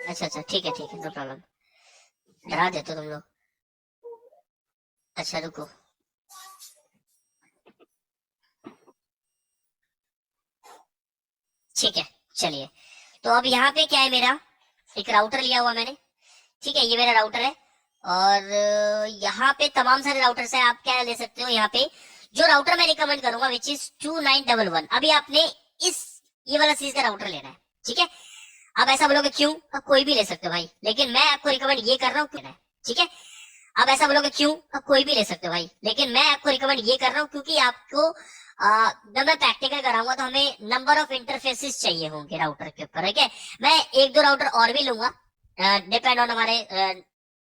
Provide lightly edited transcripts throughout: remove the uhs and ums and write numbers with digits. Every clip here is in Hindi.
अच्छा अच्छा, ठीक है ठीक है, नो प्रॉब्लम। डरा देते हो तुम लोग। अच्छा रुको। ठीक है, चलिए। तो अब यहाँ पे क्या है, मेरा एक राउटर लिया हुआ मैंने। ठीक है, ये मेरा राउटर है। और यहाँ पे तमाम सारे राउटर्स हैं, आप क्या ले सकते हो यहाँ पे। जो राउटर मैं रिकमेंड करूंगा विच इज 2911, अभी आपने इस ये वाला सीरीज का राउटर लेना है। ठीक है। अब ऐसा बोलोगे क्यों, अब कोई भी ले सकते हो भाई, लेकिन मैं आपको रिकमेंड ये कर रहा हूँ, क्यों है। ठीक है। अब ऐसा बोलोगे क्यों, अब कोई भी ले सकते हो भाई, लेकिन मैं आपको रिकमेंड ये कर रहा हूँ क्योंकि आपको जब मैं प्रैक्टिकल कराऊंगा तो हमें नंबर ऑफ इंटरफेसेस चाहिए होंगे राउटर के ऊपर। ठीक है। मैं एक दो राउटर और भी लूंगा, डिपेंड ऑन हमारे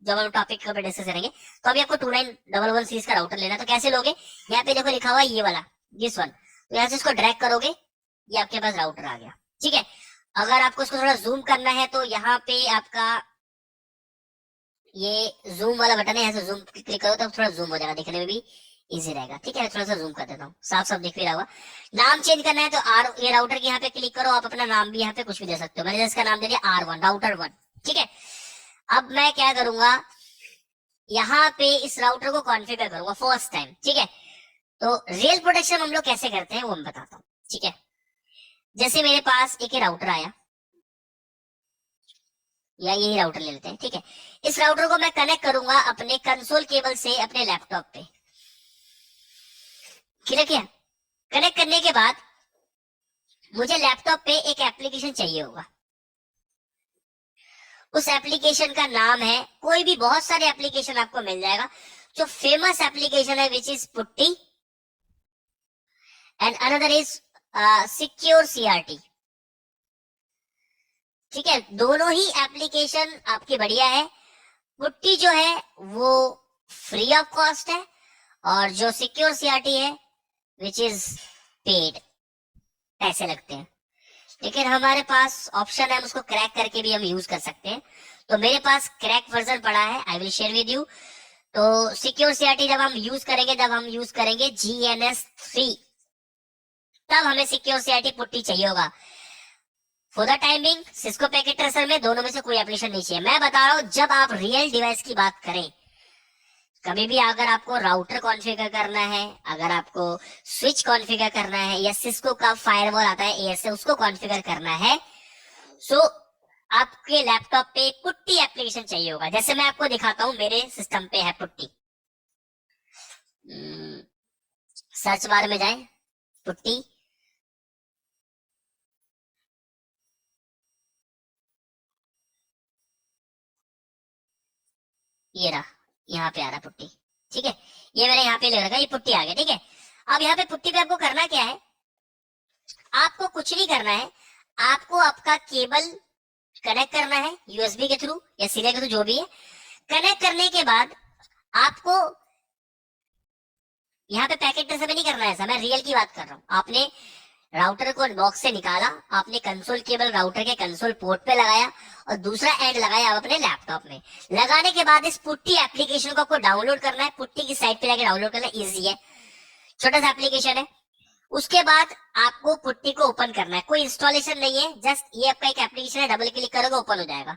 जब हम टॉपिक पे डिस्कस करेंगे। तो अभी आपको 2911 सीरीज का राउटर लेना है, तो कैसे लोगे। यहाँ पे देखो लिखा हुआ है ये वाला, दिस वन। तो यहाँ से इसको ड्रैग करोगे, ये आपके पास राउटर आ गया। ठीक है। अगर आपको इसको थोड़ा जूम करना है तो यहाँ पे आपका ये जूम वाला बटन है, यहाँ से जूम क्लिक करो तो थोड़ा जूम हो जाएगा, देखने में भी इजी रहेगा। ठीक है, थोड़ा सा जूम कर देता हूँ, साफ साफ दिख भी रहा होगा। नाम चेंज करना है तो आर, ये राउटर के यहाँ पे क्लिक करो, आप अपना नाम भी यहाँ पे कुछ भी दे सकते हो। मैंने इसका नाम दे दिया R1, राउटर 1। ठीक है। अब मैं क्या करूंगा, यहाँ पे इस राउटर को कॉन्फ़िगर करूंगा फर्स्ट टाइम। ठीक है। तो रियल प्रोटेक्शन हम लोग कैसे करते हैं वो मैं बताता हूँ। ठीक है। जैसे मेरे पास एक राउटर आया, या यही राउटर ले लेते हैं। ठीक है। इस राउटर को मैं कनेक्ट करूंगा अपने कंसोल केबल से अपने लैपटॉप पे। क्लियर किया। कनेक्ट करने के बाद मुझे लैपटॉप पे एक एप्लीकेशन चाहिए होगा। उस एप्लीकेशन का नाम है, कोई भी बहुत सारे एप्लीकेशन आपको मिल जाएगा। जो फेमस एप्लीकेशन है which is putty, and another is secure CRT. ठीक है, दोनों ही एप्लीकेशन आपकी बढ़िया है। पुट्टी जो है वो फ्री ऑफ कॉस्ट है, और जो सिक्योर सीआरटी है विच इज पेड, पैसे लगते हैं। लेकिन हमारे पास ऑप्शन है, हम उसको क्रैक करके भी हम यूज कर सकते हैं। तो मेरे पास क्रैक वर्जन पड़ा है, I will share with you. तो सिक्योर सीआरटी जब हम यूज करेंगे, जब हम यूज करेंगे GNS3, तब हमें सिक्योर सीआरटी पुट्टी चाहिए होगा। For the timing Cisco packet tracer में दोनों में से कोई एप्लीकेशन नहीं चाहिए। मैं बता रहा हूं, जब आप रियल डिवाइस की बात करें, कभी भी अगर आपको राउटर कॉन्फ़िगर करना है, अगर आपको स्विच कॉन्फ़िगर करना है, या सिस्को का फायरवॉल आता है ASA, उसको कॉन्फ़िगर करना है, सो आपके लैपटॉप पे पुट्टी एप्लीकेशन चाहिए होगा। जैसे मैं आपको दिखाता हूं, मेरे सिस्टम पे है पुट्टी। सर्च बार में जाए, पुट्टी, ये रहा, यहाँ पे आ रहा पुट्टी। ठीक है, ये मैंने यहाँ पे ले रखा, ये पुट्टी आ गया। ठीक है। अब यहाँ पे पुट्टी पे आपको करना क्या है, आपको कुछ नहीं करना है। आपको आपका केबल कनेक्ट करना है USB के थ्रू या सीरियल के थ्रू, जो भी है। कनेक्ट करने के बाद आपको यहाँ पे पैकेट ट्रेसर में नहीं करना है, ऐसा मैं रियल की बात कर रहा हूँ। आपने राउटर को बॉक्स से निकाला, आपने कंसोल केबल राउटर के कंसोल पोर्ट पे लगाया, और दूसरा एंड लगाया आप अपने लैपटॉप में। लगाने के बाद इस पुट्टी एप्लीकेशन को आपको डाउनलोड करना है, पुट्टी की साइट पे जाके डाउनलोड करना है, इजी है, छोटा सा एप्लीकेशन है। उसके बाद आपको पुट्टी को ओपन करना है, कोई इंस्टॉलेशन नहीं है, जस्ट ये आपका एक एप्लीकेशन है, डबल क्लिक करोगे ओपन हो जाएगा,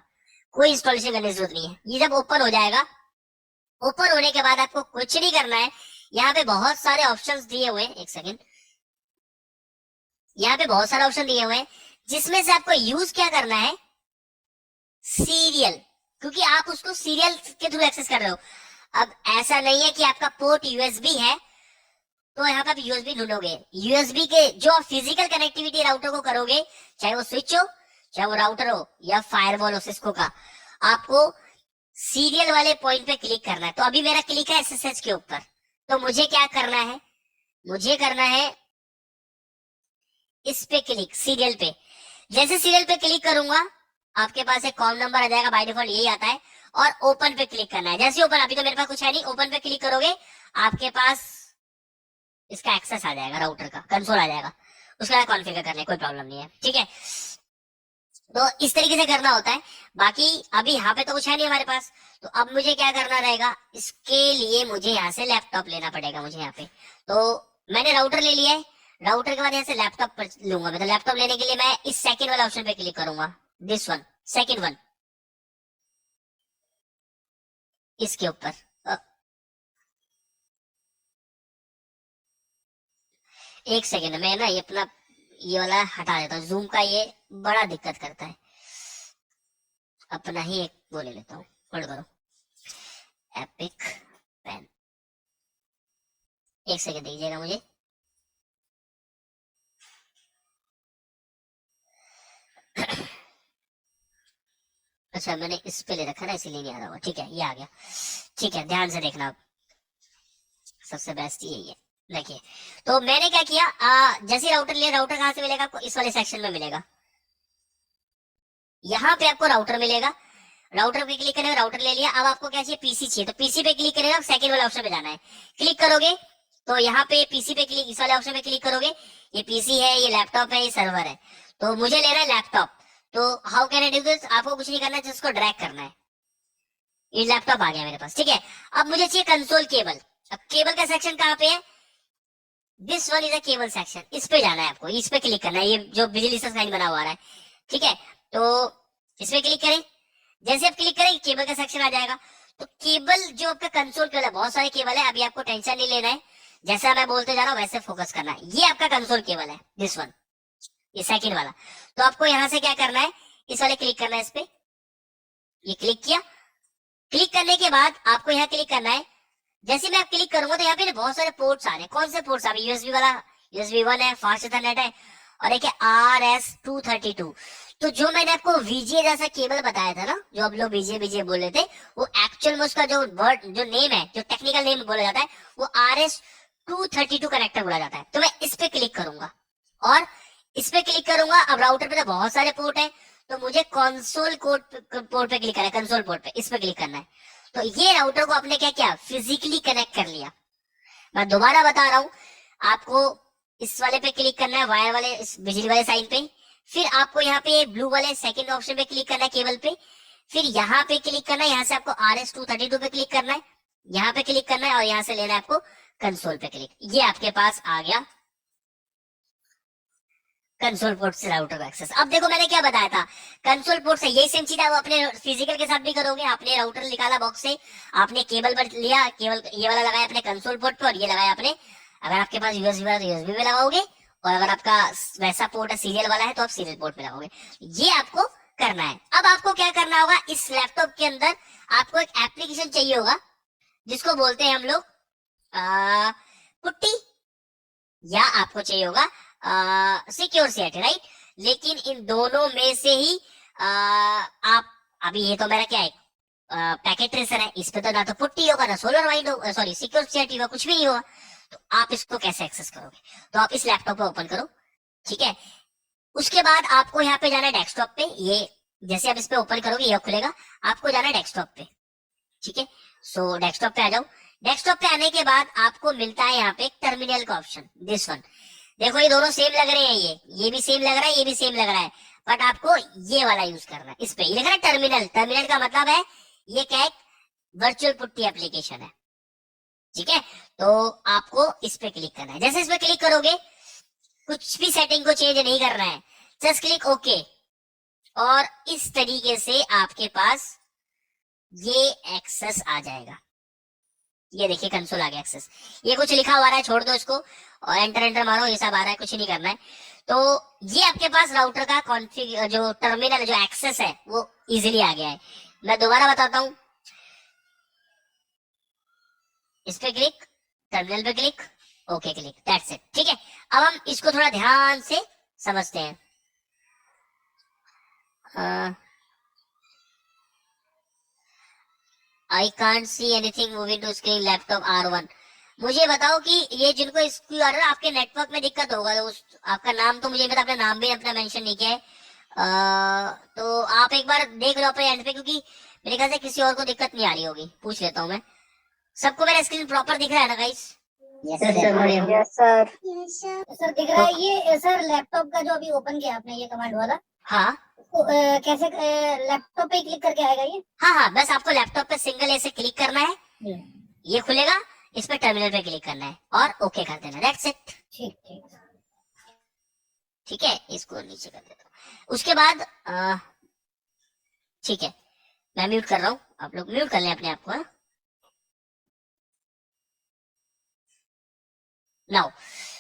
कोई इंस्टॉलेशन करने की जरूरत नहीं है। ये जब ओपन हो जाएगा, ओपन होने के बाद आपको कुछ नहीं करना है। यहाँ पे बहुत सारे ऑप्शंस दिए हुए हैं, एक सेकेंड, यहाँ पे बहुत सारे ऑप्शन दिए हुए हैं, जिसमें से आपको यूज क्या करना है, सीरियल, क्योंकि आप उसको सीरियल के थ्रू एक्सेस कर रहे हो। अब ऐसा नहीं है कि आपका पोर्ट USB है तो यहाँ पे आप USB ढूंढोगे। USB के जो फिजिकल कनेक्टिविटी राउटर को करोगे, चाहे वो स्विच हो, चाहे वो राउटर हो, या फायरवॉल हो सिस्को का, आपको सीरियल वाले पॉइंट पे क्लिक करना है। तो अभी मेरा क्लिक है SSH के ऊपर, तो मुझे क्या करना है, मुझे करना है इस पे क्लिक, सीरियल पे। जैसे सीरियल पे क्लिक करूंगा, आपके पास एक कॉम नंबर आ जाएगा, बाय डिफॉल्ट यही आता है, और ओपन पे क्लिक करना है। जैसे ओपन, अभी तो मेरे पास कुछ है नहीं, ओपन पे क्लिक करोगे, आपके पास इसका एक्सेस आ जाएगा, राउटर का कंसोल आ जाएगा, उसका कॉन्फ़िगर करने कोई प्रॉब्लम नहीं है। ठीक है, तो इस तरीके से करना होता है। बाकी अभी यहाँ पे तो कुछ है नहीं हमारे पास, तो अब मुझे क्या करना रहेगा, इसके लिए मुझे यहाँ से लैपटॉप लेना पड़ेगा मुझे यहाँ पे। तो मैंने राउटर ले लिया है, राउटर के बाद यहाँ से लैपटॉप पर लूंगा। मतलब लैपटॉप लेने के लिए मैं इस सेकंड वाला ऑप्शन पे क्लिक करूंगा, दिस वन, सेकंड वन। इसके ऊपर। एक सेकेंड में ना ये अपना ये वाला हटा देता हूँ, जूम का ये बड़ा दिक्कत करता है। अपना ही एक वो ले लेता हूँ, होल्ड करो, एपिक पेन। एक सेकेंड दीजिएगा मुझे। अच्छा मैंने इस पे ले रखा ना, इसीलिए नहीं आ रहा हुआ। ठीक है, ये आ गया। ठीक है, ध्यान से देखना, सबसे बेस्ट यही है। देखिए, तो मैंने क्या किया, जैसे राउटर लिया, राउटर कहाँ से मिलेगा आपको, इस वाले सेक्शन में मिलेगा। यहाँ पे आपको राउटर मिलेगा, राउटर पे क्लिक करेंगे, राउटर ले लिया। अब आपको क्या चाहिए, पीसी चाहिए, तो पीसी पे क्लिक करेगा, सेकंड वाले ऑप्शन पे जाना है। क्लिक करोगे तो यहाँ पे पीसी पे क्लिक, इस वाले ऑप्शन पे क्लिक करोगे। ये पीसी है, ये लैपटॉप है, ये सर्वर है। तो मुझे लेना है लैपटॉप। तो how can I do this, आपको कुछ नहीं करना है, जिसको ड्रैग करना है। ये लैपटॉप आ गया मेरे पास, ठीक है। अब मुझे चाहिए कंसोल केबल। अब केबल का सेक्शन कहाँ पे है, this one is a cable section, इस पे जाना है आपको, इस पे क्लिक करना है, ये जो बिजली से साइन बना हुआ है, ठीक है। तो इस पे क्लिक करें, जैसे आप क्लिक करेंगे केबल का सेक्शन आ जाएगा। तो केबल जो आपका कंसोल केबल है, बहुत सारे केबल है, अभी आपको टेंशन नहीं लेना है, जैसा मैं बोलते जा रहा हूँ वैसे फोकस करना है। ये आपका कंसोल केबल है, दिस वन, ये सेकंड वाला। तो आपको यहाँ से क्या करना है, इस वाले क्लिक करना है, इस पे ये क्लिक किया। क्लिक करने के बाद आपको यहाँ क्लिक करना है। जैसे मैं क्लिक करूंगा तो यहाँ पे बहुत सारे पोर्ट्स आ रहे हैं। कौन से पोर्ट्स आ रहे हैं, यूएसबी वाला, यूएसबी 1 है, फास्ट इथरनेट है, और एक है RS-232। तो जो मैंने आपको वीजीए जैसा केबल बताया था ना, जो आप लोग वीजीए वीजीए बोल रहे थे, वो एक्चुअल में उसका जो वर्ड, जो नेम है, जो टेक्निकल नेम बोला जाता है, वो RS-232 कनेक्टर बोला जाता है। तो मैं इस पे क्लिक करूंगा, और इस पे क्लिक करूंगा। अब राउटर पे तो बहुत सारे पोर्ट है, तो मुझे कंसोल पोर्ट पे क्लिक करना है, कंसोल पोर्ट पे इस पे क्लिक करना है। तो ये राउटर को आपने क्या किया, फिजिकली कनेक्ट कर लिया। मैं दोबारा बता रहा हूँ, आपको इस वाले पे क्लिक करना है, वायर वाले, इस बिजली वाले साइन पे। फिर आपको यहाँ पे ब्लू वाले सेकंड ऑप्शन पे क्लिक करना है, केबल पे। फिर यहाँ पे क्लिक करना है, यहाँ से आपको RS-232 पे क्लिक करना है, यहाँ पे क्लिक करना है, और यहाँ से लेना है आपको कंसोल पे क्लिक। ये आपके पास आ गया कंसोल पोर्ट से राउटर का एक्सेस। अब देखो मैंने क्या बताया था, कंसोल पोर्ट से यही सेम चीज है, वो अपने फिजिकल के साथ भी करोगे। आपने राउटर निकाला बॉक्स से, आपने केबल पर लिया, केबल ये वाला लगाया अपने कंसोल पोर्ट पे, और ये लगाया अपने, अगर आपके पास यूएसबी वाला तो यूएसबी में लगाओगे, और अगर आपका वैसा पोर्ट है सीरियल वाला है तो आप सीरियल पोर्ट पे लगाओगे। ये आपको करना है। अब आपको क्या करना होगा, इस लैपटॉप के अंदर आपको एक एप्लीकेशन चाहिए होगा, जिसको बोलते हैं हम लोग पुट्टी, या आपको चाहिए होगा सिक्योर सीआरटी, राइट। लेकिन इन दोनों में से ही आप, अभी ये तो मेरा क्या है, पैकेट ट्रेसर है, इस पे तो ना तो पुट्टी होगा, ना सोलर वाइड होगा, सॉरी सिक्योर सीआरटी होगा, कुछ भी नहीं होगा। तो आप इसको कैसे एक्सेस करोगे, तो आप इस लैपटॉप पे ओपन करो, ठीक है। उसके बाद आपको यहाँ पे जाना है डेस्कटॉप पे, ये जैसे आप इस पे ओपन करोगे ये खुलेगा, आपको जाना है डेस्कटॉप पे, ठीक है। सो डेस्कटॉप पे आ जाओ। डेस्कटॉप पे आने के बाद आपको मिलता है यहाँ पे एक टर्मिनल का ऑप्शन, दिस वन। देखो ये दोनों सेम लग रहे हैं, ये भी सेम लग रहा है, ये भी सेम लग रहा है, बट आपको ये वाला यूज करना है। इस पे ये लिख रहा है टर्मिनल, टर्मिनल का मतलब है ये क्या है, वर्चुअल पुट्टी एप्लीकेशन है, ठीक है। तो आपको इस पे क्लिक करना है। जैसे इस पे क्लिक करोगे, कुछ भी सेटिंग को चेंज नहीं करना है, जस्ट क्लिक ओके, और इस तरीके से आपके पास ये एक्सेस आ जाएगा। ये देखिए कंसोल आ गया एक्सेस, ये कुछ लिखा हुआ है, छोड़ दो इसको, और एंटर एंटर मारो, ये सब आ रहा है, कुछ नहीं करना है। तो ये आपके पास राउटर का कॉन्फ़िग, जो टर्मिनल, जो एक्सेस है, वो इजीली आ गया है। मैं दोबारा बताता हूँ, इस पे क्लिक, टर्मिनल पे click, okay click, that's it, ठीक है। अब हम इसको थोड़ा ध्यान से समझते हैं। I can't see anything moving to screen laptop R1। मुझे बताओ कि ये जिनको इसकी ऑर्डर, आपके नेटवर्क में दिक्कत होगा, तो उस आपका नाम तो मुझे पता, अपना नाम भी अपना मेंशन नहीं किया है। तो आप एक बार देख लो अपने एंड पे, क्योंकि मेरे ख्याल से किसी और को दिक्कत नहीं आ रही होगी, पूछ लेता हूँ मैं। सबको मेरा स्क्रीन प्रॉपर दिख रहा है ना गाइस? Yes sir. सर दिख रहा है ये सर, लैपटॉप का जो अभी ओपन किया आपने ये कमांड वाला, हाँ तो कैसे लैपटॉप पे क्लिक करके आएगा ये? हाँ, बस आपको लैपटॉप पे सिंगल ऐसे क्लिक करना है, ये खुलेगा, इस पे टर्मिनल पे क्लिक करना है और ओके कर देना, दैट्स इट। ठीक ठीक ठीक है, इसको नीचे कर देता हूँ। उसके बाद ठीक है, मैं म्यूट कर रहा हूँ, आप लोग म्यूट कर लें अपने आप को, हाँ? नाउ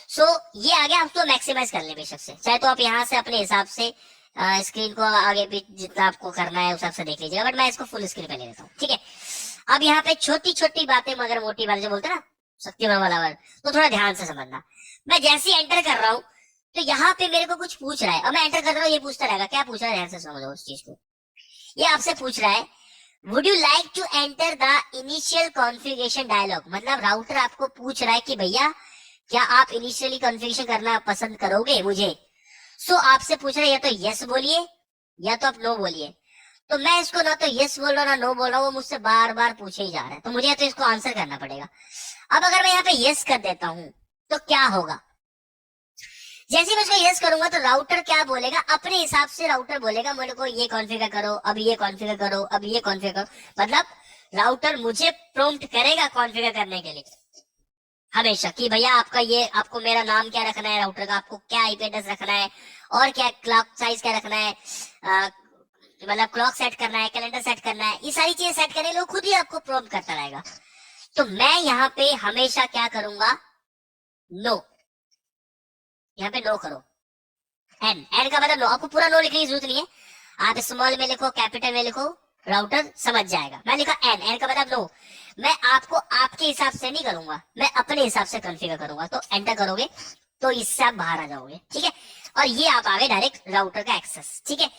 सो ये आ गया, आप तो मैक्सिमाइज कर ले बेशक से, चाहे तो आप यहाँ से अपने हिसाब से स्क्रीन को आगे भी जितना आपको करना है उस हिसाब से देख लीजिएगा, बट मैं इसको फुल स्क्रीन पे ले लेता हूँ, ठीक है। अब यहाँ पे छोटी छोटी बातें मगर मोटी बातें जो बोलते हैं ना शक्तिमान वाला वर्ड, तो थोड़ा ध्यान से समझना। मैं जैसे ही एंटर कर रहा हूँ तो यहाँ पे मेरे को कुछ पूछ रहा है, अब मैं एंटर कर रहा हूँ, ये पूछता रहेगा क्या पूछ रहा है, ध्यान से समझो उस चीज को। ये आपसे पूछ रहा है would you like to enter the initial configuration dialog, मतलब राउटर आपको पूछ रहा है कि भैया क्या आप इनिशियली कॉन्फ़िगरेशन करना पसंद करोगे मुझे। सो आपसे पूछ रहा है या तो यस बोलिए या तो आप नो बोलिए। तो मैं इसको ना तो यस बोल रहा हूँ ना नो बोल रहा हूँ, वो मुझसे बार बार पूछे ही जा रहा है, तो मुझे तो इसको आंसर करना पड़ेगा। अब अगर मैं यहाँ पे यस कर देता हूँ तो क्या होगा, जैसे मैं इसको यस करूंगा तो राउटर क्या बोलेगा, अपने हिसाब से राउटर बोलेगा मेरे को ये कॉन्फ़िगर करो, अब ये कॉन्फ़िगर करो, अब ये कॉन्फ़िगर करो, मतलब राउटर मुझे प्रॉम्प्ट करेगा कॉन्फ़िगर करने के लिए हमेशा कि भैया आपका ये, आपको मेरा नाम क्या रखना है राउटर का, आपको क्या आईपी एड्रेस रखना है, और क्या क्लॉक साइज क्या रखना है, मतलब क्लॉक सेट करना है, कैलेंडर सेट करना है, ये सारी चीजें सेट करने के लिए खुद ही आपको प्रॉम्प्ट करता रहेगा। तो मैं यहाँ पे हमेशा क्या करूंगा, नो, यहाँ पे नो करो। एन का मतलब नो, आपको पूरा नो लिखने की जरूरत नहीं है, आप स्मॉल में लिखो कैपिटल में लिखो, राउटर समझ जाएगा। मैं लिखा एन का मतलब नो, मैं आपको आपके हिसाब से नहीं करूंगा, मैं अपने हिसाब से कॉन्फ़िगर करूंगा। तो एंटर करोगे तो इससे आप बाहर आ जाओगे, ठीक है, और ये आप आ गए डायरेक्ट राउटर का एक्सेस, ठीक है।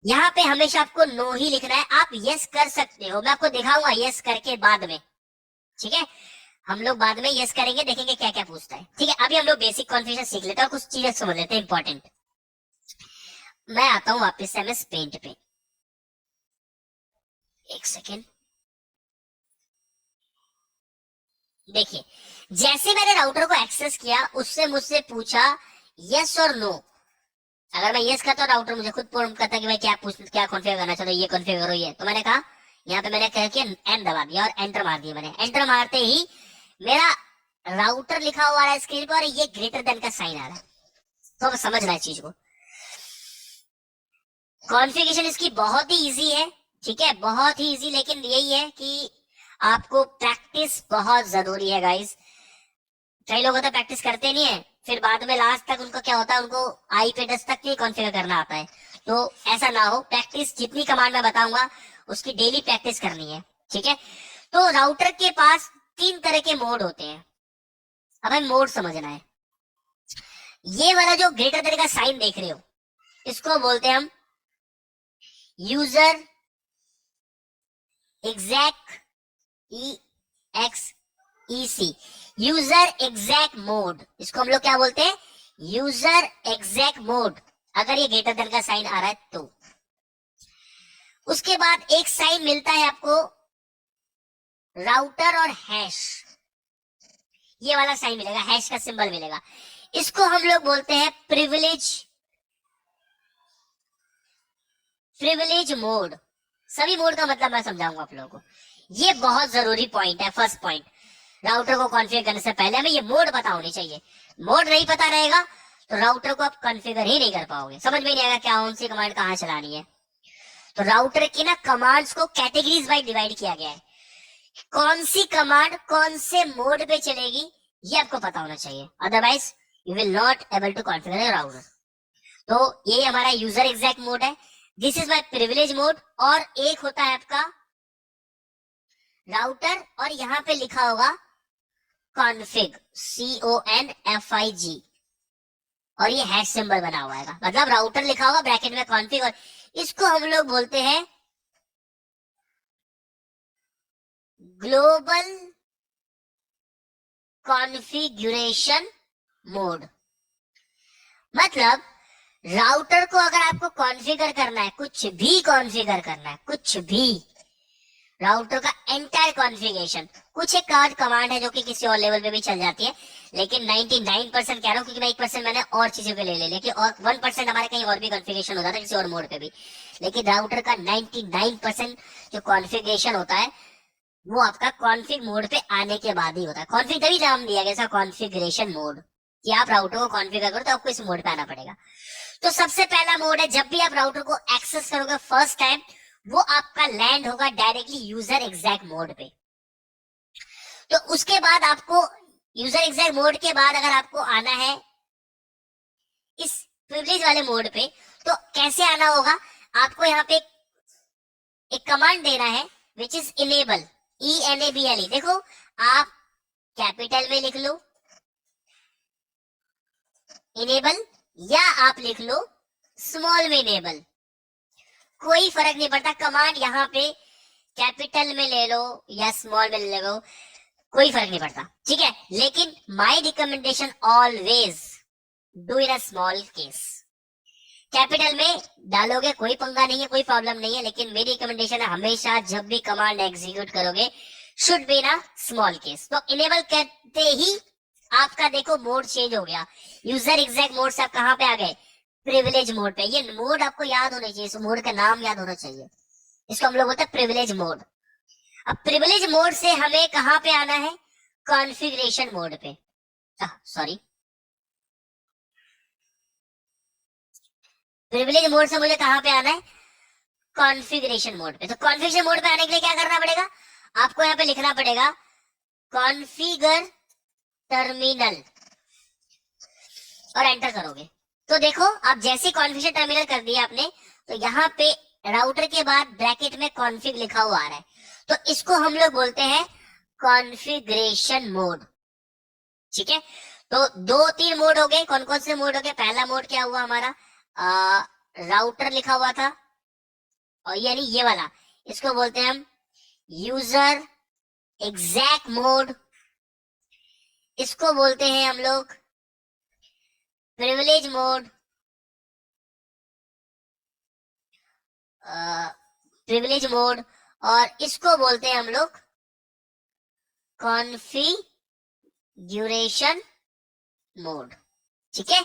यहाँ पे हमेशा आपको नो ही लिखना है, आप यस कर सकते हो, मैं आपको दिखाऊंगा यस करके बाद में, ठीक है, हम लोग बाद में यस करेंगे, देखेंगे क्या क्या पूछता है, ठीक है। अभी हम लोग बेसिक कॉन्फ़िगरेशन सीख लेते हैं और कुछ चीजें समझ लेते हैं इंपॉर्टेंट। मैं आता हूं वापस से एमएस पेंट पे, एक सेकेंड। देखिए जैसे मैंने राउटर को एक्सेस किया उससे मुझसे पूछा यस और नो, अगर मैं यस करता हूँ राउटर मुझे खुद प्रॉम्प्ट करता कि भाई क्या क्या कॉन्फ़िगर करना चाहते हो, ये कॉन्फ़िगर करो ये, तो मैंने कहा यहाँ पे मैंने कह के एन दबा दिया और एंटर मार दिया। मैंने एंटर मारते ही मेरा राउटर लिखा हुआ है स्क्रीन पर, ये ग्रेटर देन का साइन आ रहा है, तो अब समझ रहा है चीज को। कॉन्फ़िगरेशन इसकी बहुत ही इजी है, ठीक है, बहुत ही इजी, लेकिन यही है कि आपको प्रैक्टिस बहुत जरूरी है गाइस। कई लोग तो प्रैक्टिस करते नहीं है, फिर बाद में लास्ट तक उनको क्या होता है, उनको आईपी एड्रेस तक नहीं कॉन्फ़िगर करना आता है। तो ऐसा ना हो, प्रैक्टिस जितनी कमांड मैं बताऊंगा उसकी डेली प्रैक्टिस करनी है, ठीक है। तो राउटर के पास 3 तरह के मोड होते हैं, अब हमें मोड समझना है। ये वाला जो ग्रेटर देन का साइन देख रहे हो इसको बोलते हैं हम user exact EXEC, user exact mode, इसको हम लोग क्या बोलते हैं, यूजर एग्जैक्ट मोड, अगर ये ग्रेटर देन का साइन आ रहा है तो। उसके बाद एक साइन मिलता है आपको राउटर और हैश, ये वाला साइन मिलेगा, हैश का सिंबल मिलेगा, इसको हम लोग बोलते हैं प्रिविलेज मोड। सभी मोड का मतलब मैं समझाऊंगा आप लोगों को, ये बहुत जरूरी पॉइंट है। फर्स्ट पॉइंट, राउटर को कॉन्फ़िगर करने से पहले हमें ये मोड पता होनी चाहिए, मोड नहीं पता रहेगा तो राउटर को आप कॉन्फ़िगर ही नहीं कर पाओगे, समझ में नहीं आएगा क्या कौन सी कमांड कहाँ चलानी है। तो राउटर की ना कमांड्स को कैटेगरीज वाइज डिवाइड किया गया है, कौन सी कमांड कौन से मोड पे चलेगी ये आपको पता होना चाहिए, otherwise you will not able to configure router. तो ये हमारा यूजर एग्जैक्ट मोड है, this is my privilege mode, और एक होता है आपका राउटर और यहाँ पे लिखा होगा कॉन्फ़िग, CONFIG, और ये हैश सिंबल बना हुआ है, मतलब राउटर लिखा होगा ब्रैकेट में कॉन्फ़िग, और इसको हम लोग बोलते हैं ग्लोबल कॉन्फ़िगरेशन मोड। मतलब राउटर को अगर आपको कॉन्फ़िगर करना है, कुछ भी कॉन्फ़िगर करना है, कुछ भी, राउटर का एंटायर कॉन्फ़िगरेशन, कुछ एक कमांड है जो कि किसी और लेवल पे भी चल जाती है, लेकिन 99% कह रहा हूँ क्योंकि मैं 1% मैंने और चीजों के ले लिया कि और 1% हमारे कहीं और भी कॉन्फ़िगरेशन हो जाता है किसी और मोड पे भी, लेकिन राउटर का 99% जो कॉन्फ़िगरेशन होता है वो आपका कॉन्फ़िग मोड पे आने के बाद ही होता है। कॉन्फ़िग तभी नाम दिया गया कॉन्फ़िगरेशन मोड, कि आप राउटर को कॉन्फ़िगर करो तो आपको इस मोड पे आना पड़ेगा। तो सबसे पहला मोड है, जब भी आप राउटर को एक्सेस करोगे फर्स्ट टाइम, वो आपका लैंड होगा डायरेक्टली यूजर एग्जैक्ट मोड पे। तो उसके बाद आपको यूजर एग्जैक्ट मोड के बाद अगर आपको आना है इस प्रिविलेज वाले मोड पे, तो कैसे आना होगा? आपको यहाँ पे एक कमांड देना है विच इज इनेबल, ENABLE। देखो, आप कैपिटल में लिख लो इनेबल, या आप लिख लो स्मॉल में इनेबल, कोई फर्क नहीं पड़ता। कमांड यहाँ पे कैपिटल में ले लो या स्मॉल में ले लो, कोई फर्क नहीं पड़ता, ठीक है। लेकिन my recommendation always do in a small case. Capital में डालोगे कोई पंगा नहीं है, कोई प्रॉब्लम नहीं है, लेकिन मेरी रिकमेंडेशन है हमेशा जब भी कमांड एग्जीक्यूट करोगे शुड बी ना स्मॉल केस। तो इनेबल करते ही आपका देखो मोड चेंज हो गया। यूजर एग्जैक्ट मोड से आप कहां पे आ गए? प्रिविलेज मोड पे। ये मोड आपको याद होना चाहिए, इस मोड का नाम याद होना चाहिए। इसको हम लोग बोलते हैं प्रिविलेज मोड। अब प्रिविलेज मोड से हमें कहां पे आना है? कॉन्फ़िगरेशन मोड पे। सॉरी, प्रिविलेज मोड से मुझे कहां पे आना है? कॉन्फ़िगरेशन मोड पे। तो कॉन्फ़िगरेशन मोड पे आने के लिए क्या करना पड़ेगा? आपको यहाँ पे लिखना पड़ेगा कॉन्फ़िगर टर्मिनल और एंटर करोगे। तो देखो, आप जैसे कॉन्फ़िगर टर्मिनल कर दिया आपने, तो यहाँ पे राउटर के बाद ब्रैकेट में कॉन्फ़िग लिखा हुआ आ रहा है। तो इसको हम लोग बोलते हैं कॉन्फ़िगरेशन मोड, ठीक है। तो 2-3 मोड हो गए। कौन कौन से मोड हो गए? पहला मोड क्या हुआ हमारा? राउटर लिखा हुआ था, और यानी ये वाला, इसको बोलते हैं हम यूजर एग्जैक्ट मोड। इसको बोलते हैं हम लोग प्रिविलेज मोड, प्रिविलेज मोड, और इसको बोलते हैं हम लोग कॉन्फ़िगरेशन मोड, ठीक है।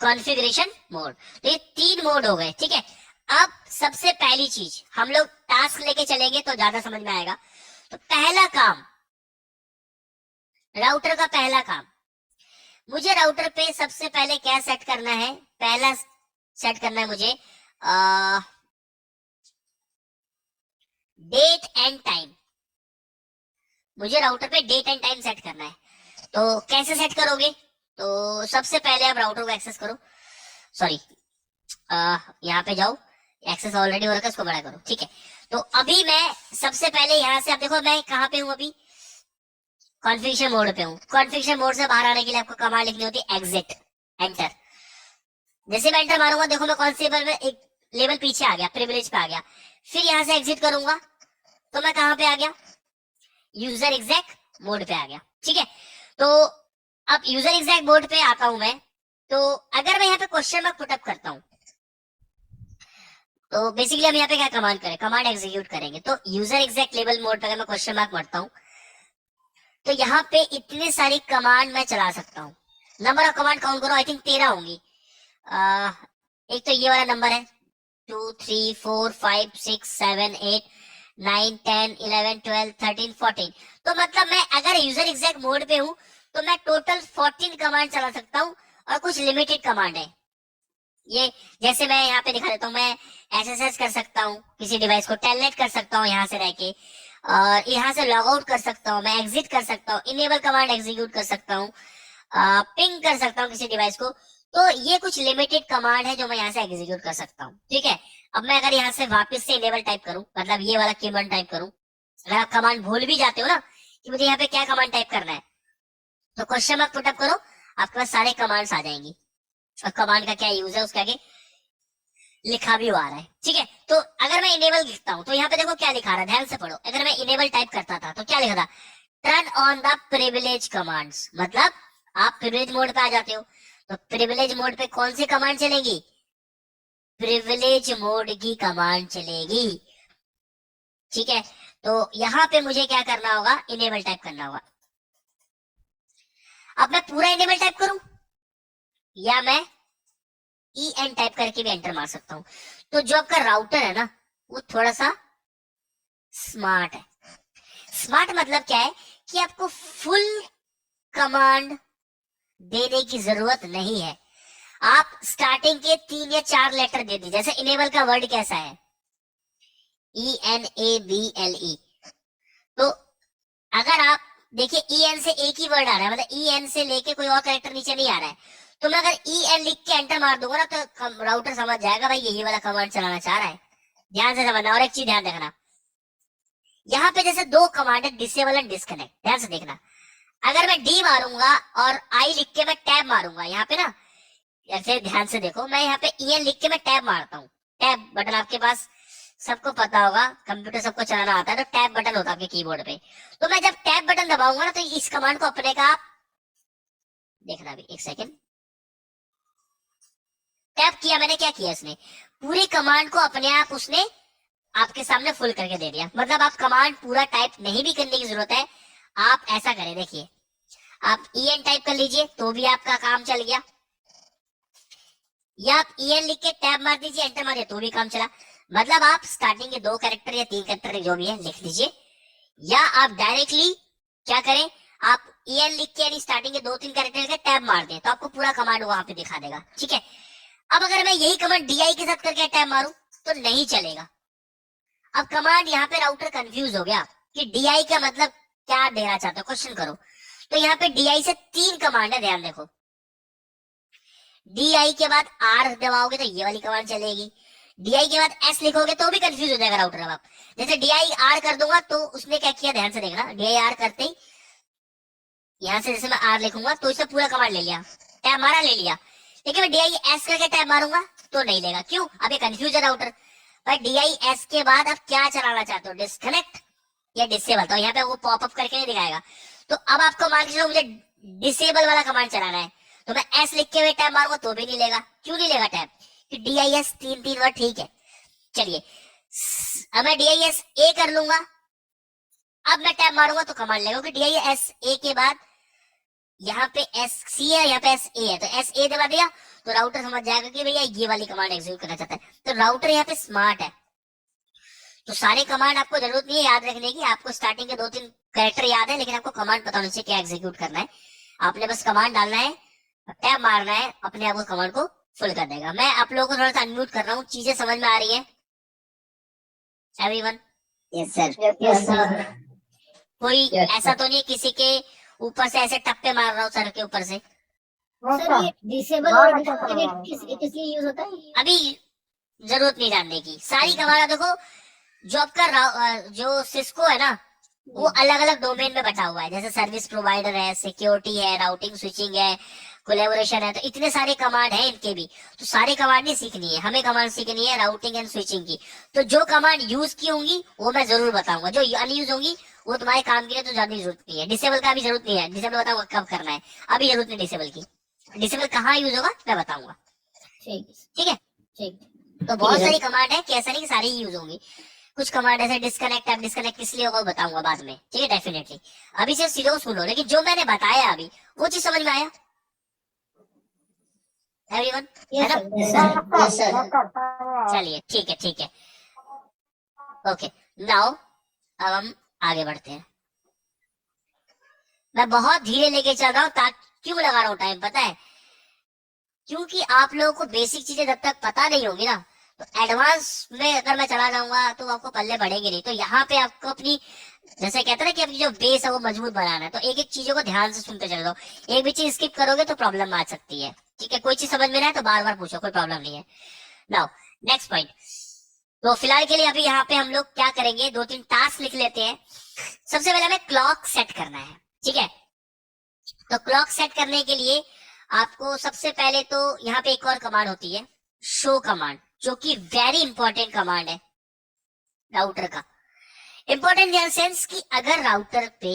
Configuration mode. तो ये 3 मोड हो गए, ठीक है। अब सबसे पहली चीज, हम लोग टास्क लेके चलेंगे तो ज्यादा समझ में आएगा। तो पहला काम, राउटर का पहला काम, मुझे राउटर पे सबसे पहले क्या सेट करना है? पहला सेट करना है मुझे डेट एंड टाइम। मुझे राउटर पे डेट एंड टाइम सेट करना है। तो कैसे सेट करोगे? तो सबसे पहले आप राउटर को एक्सेस करो, सॉरी यहाँ पे जाओ, एक्सेस ऑलरेडी हो रखा है, इसको बड़ा करो, ठीक है। तो अभी मैं सबसे पहले यहाँ से, आप देखो मैं कहाँ पे हूँ अभी? कॉन्फ़िगरेशन मोड पे हूँ। कॉन्फ़िगरेशन मोड से बाहर आने के लिए आपको कमांड लिखनी होती है एग्जिट, एंटर। जैसे मैं एंटर मारूंगा, देखो मैं कौन से लेवल में, एक लेवल पीछे आ गया, प्रिविलेज पे आ गया। फिर यहाँ से एग्जिट करूंगा तो मैं कहाँ पे आ गया? यूजर एग्जैक्ट मोड पे आ गया, ठीक है। तो अब यूजर एग्जैक्ट मोड पे आता हूं मैं। तो अगर मैं यहाँ पे क्वेश्चन मार्क पुटअप करता हूं, तो बेसिकली हम यहाँ पे क्या कमांड करें? कमांड एग्जीक्यूट करेंगे। तो यूजर एग्जैक्ट लेवल मोड पे अगर मैं क्वेश्चन मार्क मारता हूँ, तो यहाँ पे इतनी सारी कमांड मैं चला सकता हूँ। नंबर ऑफ कमांड काउंट करो, आई थिंक 13 होंगी। एक तो ये वाला नंबर है 2 3 4 5 6 7 8 9 10 11 12 13 14। तो मतलब मैं अगर यूजर एग्जैक्ट मोड पे हूँ तो मैं टोटल 14 कमांड चला सकता हूँ, और कुछ लिमिटेड कमांड है। ये जैसे मैं यहाँ पे दिखा देता हूँ, मैं SSH कर सकता हूँ किसी डिवाइस को, टेलनेट कर सकता हूँ यहाँ से रह के, और यहाँ से लॉग आउट कर सकता हूँ, मैं एग्जिट कर सकता हूँ, इनेबल कमांड एग्जीक्यूट कर सकता हूँ, पिंग कर सकता हूँ किसी डिवाइस को। तो ये कुछ लिमिटेड कमांड है जो मैं यहाँ से एग्जीक्यूट कर सकता हूँ, ठीक है। अब मैं अगर यहाँ से वापस से इनेबल टाइप करूँ, मतलब ये वाला कमांड टाइप करूँ, अगर आप कमांड भूल भी जाते हो ना कि मुझे यहाँ पे क्या कमांड टाइप करना है, तो क्वेश्चन मार्क पुटअप करो, आपके पास सारे कमांड्स आ जाएंगी, और कमांड का क्या यूज है उसके आगे लिखा भी हुआ आ रहा है, ठीक है। तो अगर मैं इनेबल लिखता हूँ तो यहाँ पे देखो क्या लिखा रहा है, ध्यान से पढ़ो। अगर मैं इनेबल टाइप करता था तो क्या लिखा था? Turn on the privilege commands, मतलब आप प्रिविलेज मोड पे आ जाते हो। तो प्रिविलेज मोड पे कौन सी कमांड चलेगी? प्रिविलेज मोड की कमांड चलेगी, ठीक है। तो यहाँ पे मुझे क्या करना होगा? इनेबल टाइप करना होगा। अब मैं पूरा इनेबल टाइप करूं, या मैं EN टाइप करके भी एंटर मार सकता हूं। तो जो आपका राउटर है ना, वो थोड़ा सा स्मार्ट है। स्मार्ट मतलब क्या है कि आपको फुल कमांड देने की जरूरत नहीं है। आप स्टार्टिंग के 3 या 4 लेटर दे दीजिए। जैसे इनेबल का वर्ड कैसा है? ENABLE। तो अगर आप देखिए ई एन से एक ही वर्ड आ रहा है, मतलब ई एन से लेके कोई और कैरेक्टर नीचे नहीं आ रहा है। तो मैं अगर ई एन लिख के एंटर मार दूंगा ना तो राउटर समझ जाएगा भाई यही वाला कमांड चलाना चाह रहा है। ध्यान से समझना। और एक चीज ध्यान रखना, यहाँ पे जैसे दो कमांड है, डिसेबल एंड डिस्कनेक्ट, ध्यान से देखना। अगर मैं डी मारूंगा और आई लिख के मैं टैब मारूंगा यहाँ पे ना, ऐसे ध्यान से देखो, मैं यहाँ पे ई एन लिख के मैं टैब मारता हूँ। टैब बटन आपके पास सबको पता होगा, कंप्यूटर सबको चलाना आता है, तो टैब बटन होता है आपके कीबोर्ड पे। तो मैं जब टैब बटन दबाऊंगा ना तो इस कमांड को अपने का आप देखना भी, एक सेकेंड, टैब किया मैंने, क्या किया इसने, पूरी कमांड को अपने आप उसने आपके सामने फुल करके दे दिया। मतलब आप कमांड पूरा टाइप नहीं भी करने की जरूरत है, आप ऐसा करें, देखिए आप ई एन टाइप कर लीजिए तो भी आपका काम चल गया, या आप ई एन लिख के टैब मार दीजिए, एंटर मारिए तो भी काम चला। मतलब आप स्टार्टिंग के 2 कैरेक्टर या 3 कैरेक्टर जो भी है लिख दीजिए, या आप डायरेक्टली क्या करें, आप ई एन लिख के यानी स्टार्टिंग के 2-3 कैरेक्टर के टैब मार दें तो आपको पूरा कमांड वहां पे दिखा देगा। ठीक है, अब अगर मैं यही कमांड डी आई के साथ करके टैब मारूं तो नहीं चलेगा। अब कमांड यहाँ पे राउटर कंफ्यूज हो गया कि डी आई का मतलब क्या देना चाहते हो, क्वेश्चन करो। तो यहाँ पे डी आई से 3 कमांड है, ध्यान देखो। डी आई के बाद आर दबाओगे तो ये वाली कमांड चलेगी, डी आई के बाद एस लिखोगे तो भी कंफ्यूज हो जाएगा राउटर। अब आप जैसे डी आई आर कर दूंगा तो उसने क्या किया, ध्यान से देखना, डी आई आर करते ही यहां से जैसे मैं आर लिखूंगा तो इसने पूरा कमांड ले लिया, टैब मारा ले लिया। लेकिन मैं डी आई एस करके टैब मारूंगा तो नहीं लेगा, क्यों, अब ये कंफ्यूज है राउटर। भाई डी आई एस के बाद आप क्या चलाना चाहते हो, डिस्कनेक्ट या डिसेबल, तो यहाँ पे वो पॉपअप करके नहीं दिखाएगा। तो अब आपको मान के चलो मुझे डिसेबल वाला कमांड चलाना है, तो मैं एस लिख के हुए टैब मारूंगा तो भी नहीं लेगा। क्यों नहीं लेगा टैब, कि डी आई एस 3 वर्ड ठीक है। चलिए अब मैं डी आई एस ए कर लूंगा, अब मैं टैब मारूंगा तो कमांड लेगा, कि डी आई एस ए के बाद यहाँ पे एस सी है, यहाँ पे एस ए है, तो एस ए दबा दिया तो राउटर समझ जाएगा कि भैया ये वाली कमांड एग्जीक्यूट करना चाहता है। तो राउटर यहाँ पे स्मार्ट है, तो सारे कमांड आपको जरूरत नहीं है याद रखने की, आपको स्टार्टिंग के 2-3 कैरेक्टर याद है लेकिन आपको कमांड पता होना चाहिए क्या एग्जीक्यूट करना है। आपने बस कमांड डालना है, टैब मारना है, अपने आप उस कमांड को फुल कर देगा। मैं आप लोगों को थोड़ा सा अनम्यूट कर रहा हूँ, चीजें समझ में आ रही है everyone? Yes, sir. Yes, sir. कोई Yes, ऐसा तो नहीं किसी के ऊपर से ऐसे टप्पे मार रहा हूँ सर के ऊपर से? सर ये डिसेबल और डिस्कनेक्ट किस लिए यूज होता है? अभी जरूरत नहीं जानने की, सारी कमांड देखो। जो आपका जो सिस्को है ना वो अलग अलग डोमेन में बटा हुआ है, जैसे सर्विस प्रोवाइडर है, सिक्योरिटी है, राउटिंग स्विचिंग है, कोलैबोरेशन है, तो इतने सारे कमांड है इनके भी। तो सारे कमांड नहीं सीखनी है, हमें कमांड सीखनी है राउटिंग एंड स्विचिंग की। तो जो कमांड यूज की होंगी वो मैं जरूर बताऊंगा, जो अनयूज होंगी वो तुम्हारे काम के लिए तो ज्यादा जरूरत नहीं है। डिसेबल का भी जरूरत नहीं है, डिसेबल बताऊंगा कब करना है, अभी जरूरत नहीं डिसेबल की। डिसेबल कहाँ यूज होगा मैं बताऊंगा, ठीक है? ठीक। तो बहुत सारी कमांड है कि ऐसा नहीं कि सारी यूज होंगी, कुछ कमांड ऐसे डिस्कनेक्ट, अब डिस्कनेक्ट किस लिए होगा बताऊंगा बाद में, ठीक है? डेफिनेटली अभी सिर्फ सीधो सुनो, लेकिन जो मैंने बताया अभी वो चीज समझ में आया एवरीवन, है ना? Yes, sir. चलिए ठीक है ओके। नाउ अब हम आगे बढ़ते हैं। मैं बहुत धीरे लेके चल रहा हूँ, क्यों लगा रहा हूँ टाइम पता है? क्योंकि आप लोगों को बेसिक चीजें जब तक पता नहीं होगी ना तो एडवांस में अगर मैं चला जाऊंगा तो आपको पल्ले पड़ेंगे नहीं। तो यहाँ पे आपको अपनी, जैसे कहते हैं ना कि अपनी जो बेस है वो मजबूत बनाना है, तो एक एक चीजों को ध्यान से सुनते चले जाओ। एक भी चीज स्किप करोगे तो प्रॉब्लम आ सकती है, ठीक है? कोई चीज समझ में ना है तो बार बार पूछो, कोई प्रॉब्लम नहीं है। Now next point. तो फिलहाल के लिए अभी यहाँ पे हम लोग क्या करेंगे, 2-3 टास्क लिख लेते हैं। सबसे पहले हमें क्लॉक सेट करना है, ठीक है? तो क्लॉक सेट करने के लिए आपको सबसे पहले तो यहाँ पे एक और कमांड होती है, शो कमांड, जो कि वेरी इंपॉर्टेंट कमांड है राउटर का। इंपॉर्टेंट इन सेंस कि अगर राउटर पे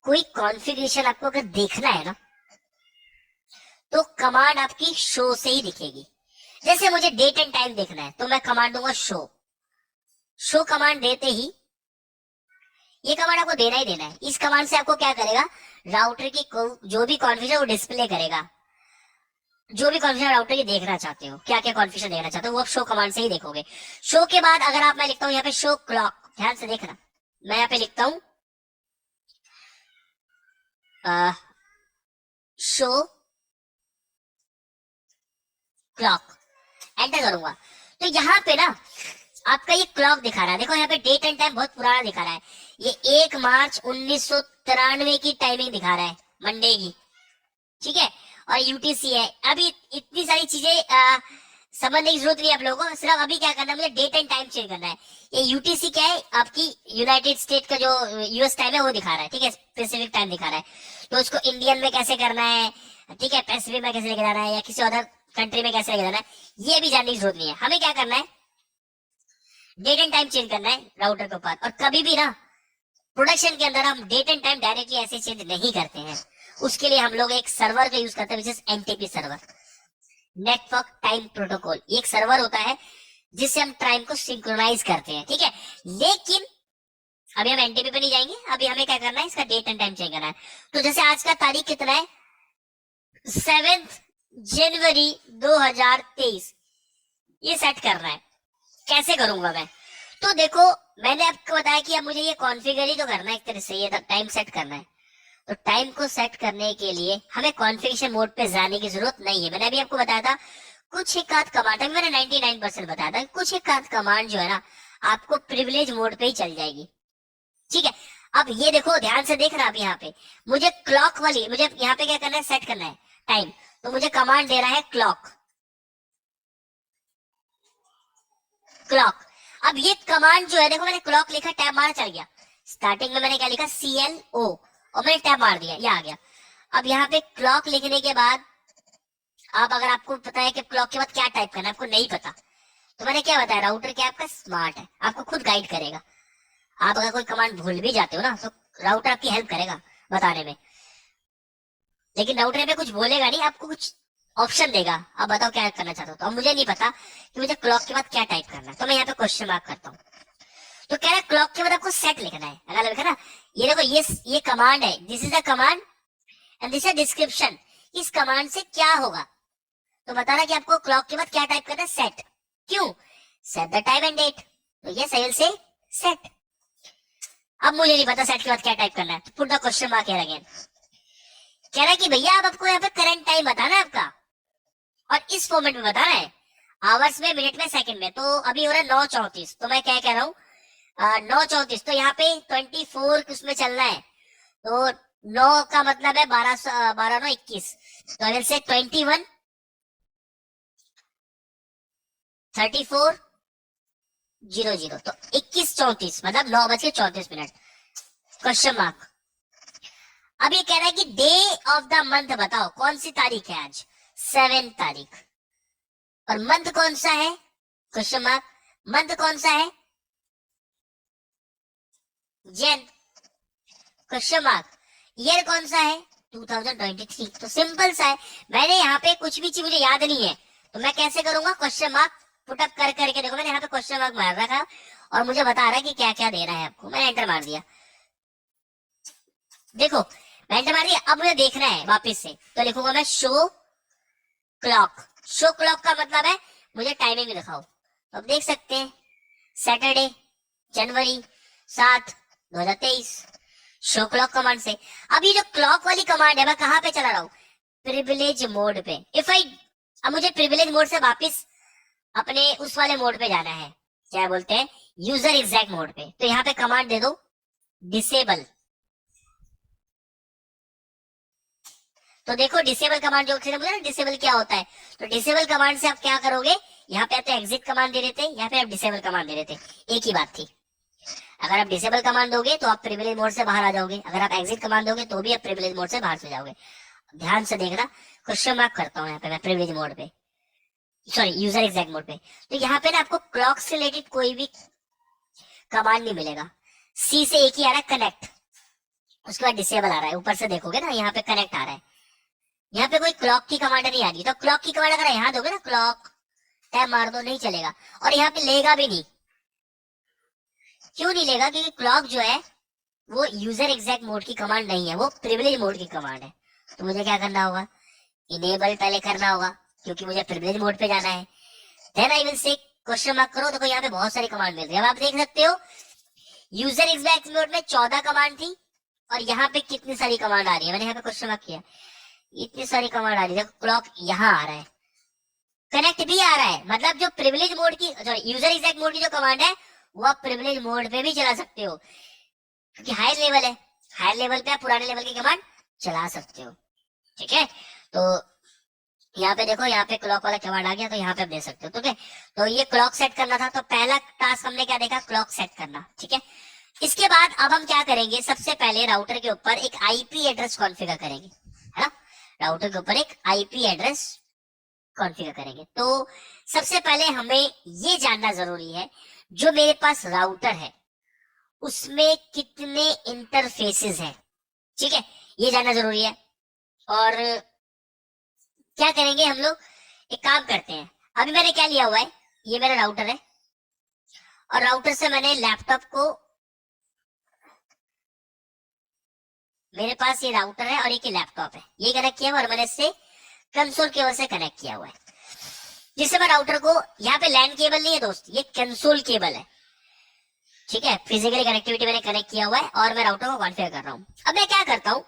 कोई कॉन्फ़िगरेशन आपको अगर देखना है ना तो कमांड आपकी शो से ही दिखेगी। जैसे मुझे डेट एंड टाइम देखना है तो मैं कमांड दूंगा शो। शो कमांड देते ही ये कमांड आपको देना ही देना है। इस कमांड से आपको क्या करेगा, राउटर की जो भी कॉन्फ़िगरेशन वो डिस्प्ले करेगा, जो भी कॉन्फ़िगरेशन राउटर की देखना चाहते हो, क्या क्या कॉन्फ़िगरेशन देखना चाहते हो वो आप शो कमांड से ही देखोगे। शो के बाद अगर आप, मैं लिखता हूं यहाँ पे शो क्लॉक, ध्यान से देखना, मैं यहाँ पे लिखता हूं शो क्लॉक, एंटर करूंगा तो यहाँ पे ना आपका ये क्लॉक दिखा रहा है, देखो यहाँ पे डेट एंड टाइम बहुत पुराना दिखा रहा है, ये 1 मार्च 1993 की टाइमिंग दिखा रहा है, मंडे की, ठीक है। और यूटीसी है। अभी इतनी सारी चीजें समझने की जरूरत नहीं है आप लोगों को, सिर्फ अभी क्या करना है, मुझे डेट एंड टाइम चेंज करना है। ये यूटीसी क्या है, आपकी यूनाइटेड स्टेट का जो यूएस टाइम है वो दिखा रहा है, ठीक है, स्पेसिफिक टाइम दिखा रहा है। तो उसको इंडियन में कैसे करना है, ठीक है, पैसिफिक में कैसे लेके जाना है, या किसी अदर कंट्री में कैसे लेके जाना है, ये भी जानने की जरूरत नहीं है। हमें क्या करना है, डेट एंड टाइम चेंज करना है राउटर के ऊपर। और कभी भी ना प्रोडक्शन के अंदर हम डेट एंड टाइम डायरेक्टली ऐसे चेंज नहीं करते हैं, उसके लिए हम लोग एक सर्वर का यूज करते हैं, which is NTP server, network time protocol. ये एक सर्वर होता है जिससे हम टाइम को सिंक्रोनाइज करते हैं, ठीक है। लेकिन अभी हम एनटीपी पे नहीं जाएंगे, अभी हमें क्या करना है, इसका डेट एंड टाइम चेंज करना है। तो जैसे आज का तारीख कितना है, 7 जनवरी 2023, ये सेट करना है। कैसे करूंगा मैं, तो देखो मैंने आपको बताया कि अब मुझे ये कॉन्फ़िगर ही तो करना है एक तरह से, ये टाइम सेट करना है। तो टाइम को सेट करने के लिए हमें कॉन्फ़िगरेशन मोड पे जाने की जरूरत नहीं है। मैंने अभी आपको बताया था कुछ एक आध कमांड, अभी मैंने 99% बताया था, कुछ एक आध कमांड जो है ना आपको प्रिविलेज मोड पे ही चल जाएगी, ठीक है। अब ये देखो ध्यान से देखना, अब यहाँ पे मुझे क्लॉक वाली, मुझे यहाँ पे क्या करना है, सेट करना है टाइम। तो मुझे कमांड दे रहा है क्लॉक, क्लॉक। अब ये कमांड जो है, देखो मैंने क्लॉक लिखा, टैब मारा, चल गया। स्टार्टिंग में मैंने क्या लिखा, CLO, और मैंने टैब मार दिया, ये आ गया। अब यहाँ पे क्लॉक लिखने के बाद आप, अगर आपको पता है कि क्लॉक के बाद क्या टाइप करना है, आपको नहीं पता, तो मैंने क्या बताया, राउटर क्या आपका स्मार्ट है, आपको खुद गाइड करेगा। आप अगर कोई कमांड भूल भी जाते हो ना, तो राउटर आपकी हेल्प करेगा बताने में, लेकिन राउटर पे कुछ बोलेगा नहीं, आपको कुछ ऑप्शन देगा, अब बताओ क्या करना चाहते हो। तो अब मुझे नहीं पता कि मुझे क्लॉक के बाद क्या टाइप करना है, तो मैं यहाँ पे क्वेश्चन मार्क करता हूँ। तो कह रहा है क्लॉक के बाद आपको सेट लिखना है। अगर लिखा ना, ये देखो ये कमांड है, this is the command and this is description, इस कमांड से क्या होगा। तो बता रहा कि आपको क्लॉक के बाद क्या टाइप करना है, सेट। क्यों, set the time and date, तो ये सही से सेट। अब मुझे नहीं पता सेट के बाद क्या टाइप करना है, तो put the question mark here again. कह रहा है कि भैया अब आपको यहाँ पे करंट टाइम बताना है आपका, और इस फॉर्मेट में बताना है, आवर्स में, मिनट में, सेकंड में। तो अभी हो रहा है 9:34, तो मैं क्या कह रहा हूँ, 9:34, तो यहाँ पे 24 उसमें चलना है, तो 9 का मतलब है 12 9 21, तो अगर से 21 34 00, तो 21:34 मतलब 9:34। Question mark. अब ये कह रहा है कि डे ऑफ द मंथ बताओ, कौन सी तारीख है आज, 7 तारीख, और मंथ कौन सा है, क्वेश्चन मार्क, मंथ कौन सा है, जैन, क्वेश्चन मार्क, ईयर कौन सा है, 2023। तो सिंपल सा है, मैंने यहाँ पे कुछ भी चीज मुझे याद नहीं है, तो मैं कैसे करूंगा, क्वेश्चन मार्क पुटअप कर करके, देखो मैंने यहाँ पे क्वेश्चन मार्क मार रखा और मुझे बता रहा है कि क्या क्या दे रहा है आपको, मैंने एंटर मार दिया। देखो मैंने एंटर मार दिया, अब मुझे देखना है वापस से, तो लिखूंगा मैं शो क्लॉक। शो क्लॉक का मतलब है मुझे टाइमिंग दिखाओ। तो अब देख सकते हैं, सैटरडे जनवरी 7 2023, शो क्लॉक कमांड से। अब ये जो क्लॉक वाली कमांड है, मैं कहां पे चला रहा हूँ, प्रिविलेज मोड पे। इफ आई, अब मुझे प्रिविलेज मोड से वापस अपने उस वाले मोड पे जाना है, क्या बोलते हैं, यूजर एग्जैक्ट मोड पे। तो यहाँ पे कमांड दे दो डिसेबल। तो देखो डिसेबल कमांड जो मुझे ना डिसेबल क्या होता है, तो डिसेबल कमांड से आप क्या करोगे, यहाँ पे आप तो एग्जिट कमांड दे देते, यहाँ पे आप डिसेबल कमांड दे देते, एक ही बात थी। अगर आप डिसेबल कमांड दोगे तो आप प्रिविलेज मोड से बाहर आ जाओगे, अगर आप एग्जिट कमांड दोगे तो भी आप प्रिविलेज मोड से बाहर से जाओगे। ध्यान से देखना, क्वेश्चन मार्क करता हूँ यहाँ पे मैं प्रिविलेज मोड पे, सॉरी यूजर एग्जैक्ट मोड पे। तो यहाँ पे ना आपको क्लॉक से रिलेटेड कोई भी कमांड नहीं मिलेगा। सी से एक ही आ रहा है, कनेक्ट, उसके बाद डिसेबल आ रहा है, ऊपर से देखोगे ना यहाँ पे कनेक्ट आ रहा है, यहाँ पे कोई क्लॉक की कमांड नहीं आ रही। तो क्लॉक की कमांड अगर यहाँ दोगे ना, क्लॉक टैब मार दो, नहीं चलेगा, और यहाँ पे लेगा भी नहीं। क्यों नहीं लेगा, क्योंकि क्लॉक जो है वो यूजर एग्जैक्ट मोड की कमांड नहीं है, वो प्रिविलेज मोड की कमांड है। तो मुझे क्या करना होगा, इनेबल पहले करना होगा, क्योंकि मुझे प्रिविलेज मोड पे जाना है। Then I will say question mark करो, तो यहाँ पे बहुत सारी कमांड मिल रही है। अब आप देख सकते हो यूजर एग्जैक्ट मोड में 14 कमांड थी, और यहाँ पे कितनी सारी कमांड आ रही है, मैंने यहाँ पे क्वेश्चन मार्क किया, इतनी सारी कमांड आ रही है। क्लॉक यहाँ आ रहा है, कनेक्ट भी आ रहा है, मतलब जो प्रिविलेज मोड की, यूजर एग्जैक्ट मोड की जो कमांड है वो आप प्रिविलेज मोड पे भी चला सकते हो, क्योंकि हायर लेवल है, हायर लेवल पे आप पुराने लेवल की कमांड चला सकते हो। ठीक है, तो यहाँ पे देखो, यहाँ पे क्लॉक वाला कमांड आ गया, तो यहाँ पे आप दे सकते हो। ठीक है, तो ये क्लॉक सेट करना था, तो पहला टास्क हमने क्या देखा, क्लॉक सेट करना। ठीक है, इसके बाद अब हम क्या करेंगे, सबसे पहले राउटर के ऊपर एक आईपी एड्रेस कॉन्फ़िगर करेंगे, है ना, राउटर के ऊपर एक आईपी एड्रेस कॉन्फ़िगर करेंगे। तो सबसे पहले हमें ये जानना जरूरी है, जो मेरे पास राउटर है उसमें कितने इंटरफेसेस हैं। ठीक है, ये जानना जरूरी है। और क्या करेंगे हम लोग, एक काम करते हैं, अभी मैंने क्या लिया हुआ है, ये मेरा राउटर है, और राउटर से मैंने लैपटॉप को, मेरे पास ये राउटर है और एक लैपटॉप है, ये कनेक्ट किया हुआ, और मैंने इससे कंसोल केबल से कनेक्ट किया हुआ है, जिससे मैं राउटर को, यहाँ पे लैन केबल नहीं है दोस्त, ये कंसोल केबल है। ठीक है, फिजिकली कनेक्टिविटी मैंने कनेक्ट किया हुआ है और मैं राउटर को कॉन्फ़िगर कर रहा हूँ। अब मैं क्या करता हूँ,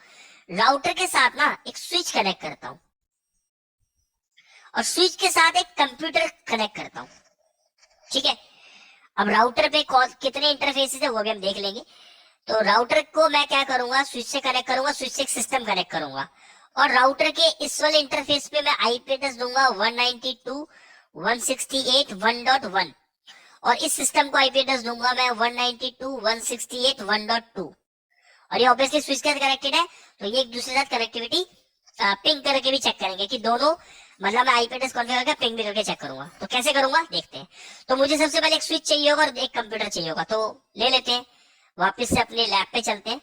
राउटर के साथ ना एक स्विच कनेक्ट करता हूँ, और स्विच के साथ एक कंप्यूटर कनेक्ट करता हूँ। ठीक है, अब राउटर पे कितने इंटरफेसेस है वो भी हम देख लेंगे। तो राउटर को मैं क्या करूंगा, स्विच से कनेक्ट करूंगा, स्विच से एक सिस्टम कनेक्ट करूंगा, और राउटर के इस वाले इंटरफेस पे मैं आईपी एड्रेस दूंगा 192.168.1.1, और इस सिस्टम को आईपी एड्रेस दूंगा मैं 192.168.1.2, और ये ऑब्वियसली स्विच के साथ कनेक्टेड है, तो ये एक दूसरे के साथ कनेक्टिविटी पिंग करके भी चेक करेंगे कि दोनों, मतलब मैं आईपी एड्रेस कॉन्फ़िगर करके पिंग भी करके चेक करूंगा। तो कैसे करूंगा देखते हैं। तो मुझे सबसे पहले एक स्विच चाहिए होगा और एक कंप्यूटर चाहिए होगा, तो ले लेते हैं, वापस से अपने लैब पे चलते हैं।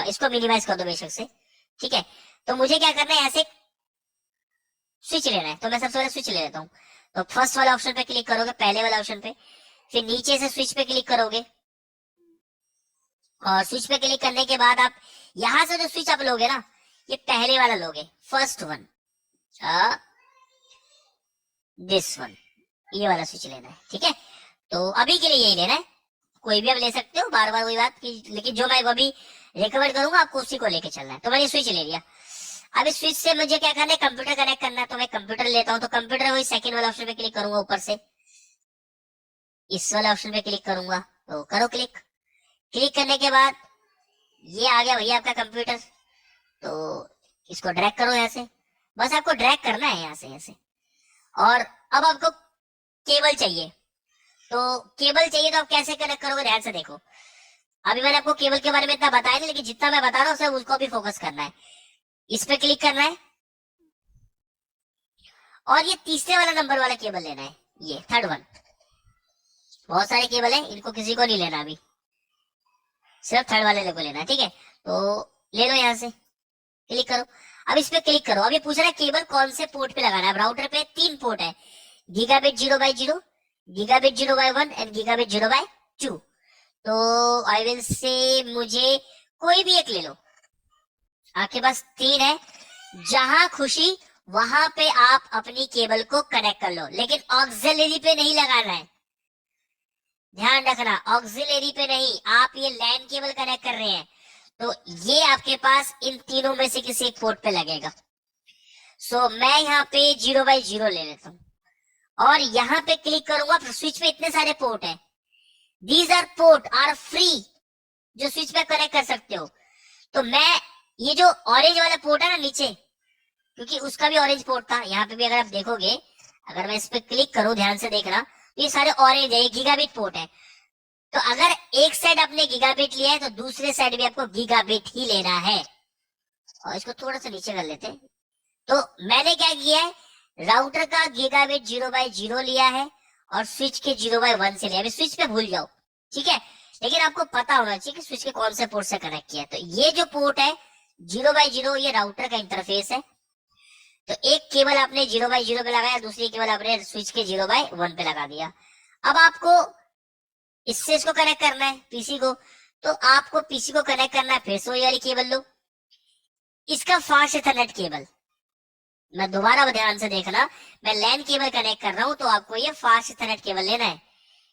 इसको मिनिमाइज कर दो बेशक से। ठीक है, तो मुझे क्या करना है, ऐसे स्विच लेना है, तो मैं सबसे पहले स्विच ले लेता हूँ। तो फर्स्ट वाला ऑप्शन पे क्लिक करोगे, पहले वाला ऑप्शन पे, फिर नीचे से स्विच पे क्लिक करोगे, और स्विच पे क्लिक करने के बाद आप यहां से जो स्विच आप लोगे ना, ये पहले वाला लोगे, फर्स्ट वन, दिस वन, ये वाला स्विच लेना है। ठीक है, तो अभी के लिए यही लेना है, कोई भी आप ले सकते हो, बार बार वही बात की, लेकिन जो मैं अभी रिकमेंड करूंगा आपको उसी को लेके चलना है। तो मैंने स्विच ले लिया, अब इस स्विच से मुझे क्या करना है, कंप्यूटर कनेक्ट करना है, तो मैं कंप्यूटर लेता हूँ। तो कंप्यूटर वही सेकंड वाला ऑप्शन पे क्लिक करूंगा, ऊपर से इस वाला ऑप्शन पे क्लिक करूंगा, तो करो क्लिक। क्लिक करने के बाद ये आ गया भैया आपका कंप्यूटर, तो इसको ड्रैग करो यहाँ से, बस आपको ड्रैग करना है यहाँ से ऐसे। और अब आपको केबल चाहिए, तो केबल चाहिए तो आप कैसे कनेक्ट करोगे, ध्यान से देखो। अभी मैंने आपको केबल के बारे में इतना बताया नहीं, लेकिन जितना मैं बता रहा हूँ उसको भी फोकस करना है। इस पे क्लिक करना है, और ये तीसरे वाला नंबर वाला केबल लेना है, ये थर्ड वन। बहुत सारे केबल है, इनको किसी को नहीं लेना, अभी सिर्फ थर्ड वाले को लेना है। ठीक है, तो ले लो, यहाँ से क्लिक करो। अब इस पे क्लिक करो, अब ये पूछ रहा है केबल कौन से पोर्ट पे लगाना है। अब राउटर पे 3 पोर्ट है, gigabit 0x0, gigabit 0x1 and gigabit 0x2। तो आई विल से मुझे कोई भी एक ले लो, आपके पास 3 है, जहां खुशी वहां पे आप अपनी केबल को कनेक्ट कर लो, लेकिन ऑक्सिलरी पे नहीं लगाना है, ध्यान रखना, ऑक्सिलरी पे नहीं। आप ये लैन केबल कनेक्ट कर रहे हैं, तो ये आपके पास इन तीनों में से किसी एक पोर्ट पे लगेगा। सो मैं यहाँ पे 0x0 ले लेता हूँ, और यहाँ पे क्लिक करूंगा। स्विच पे इतने सारे पोर्ट है, these are port are free, जो स्विच पे कनेक्ट कर सकते हो। तो मैं ये जो ऑरेंज वाला पोर्ट है ना नीचे, क्योंकि उसका भी ऑरेंज पोर्ट था, यहाँ पे भी अगर आप देखोगे, अगर मैं इस पे क्लिक करूं, ध्यान से देखना, तो ये सारे ऑरेंज है, ये गीगाबिट पोर्ट है। तो अगर एक साइड आपने गीगाबिट लिया है, तो दूसरे साइड भी आपको गीगाबिट ही लेना है। और इसको थोड़ा सा नीचे कर लेते हैं। तो मैंने क्या किया है, राउटर का गीगाबिट 0x0 लिया है, और स्विच के 0x1 से लिया। अभी स्विच पे भूल जाओ, ठीक है, लेकिन आपको पता होना चाहिए कि स्विच के कौन से पोर्ट से कनेक्ट किया है। तो ये जो पोर्ट है 0x0, ये राउटर का इंटरफेस है। तो एक केबल आपने 0x0 पे लगाया, दूसरी केबल आपने स्विच के 0x1 पे लगा दिया। अब आपको इससे इसको कनेक्ट करना है पीसी को, तो आपको पीसी को कनेक्ट करना है, फिर से वही वाली केबल लो, इसका फास्ट इथरनेट केबल। मैं दोबारा ध्यान से देखना, मैं लैन केबल कनेक्ट कर रहा हूं, तो आपको ये फास्ट इथरनेट केबल लेना है,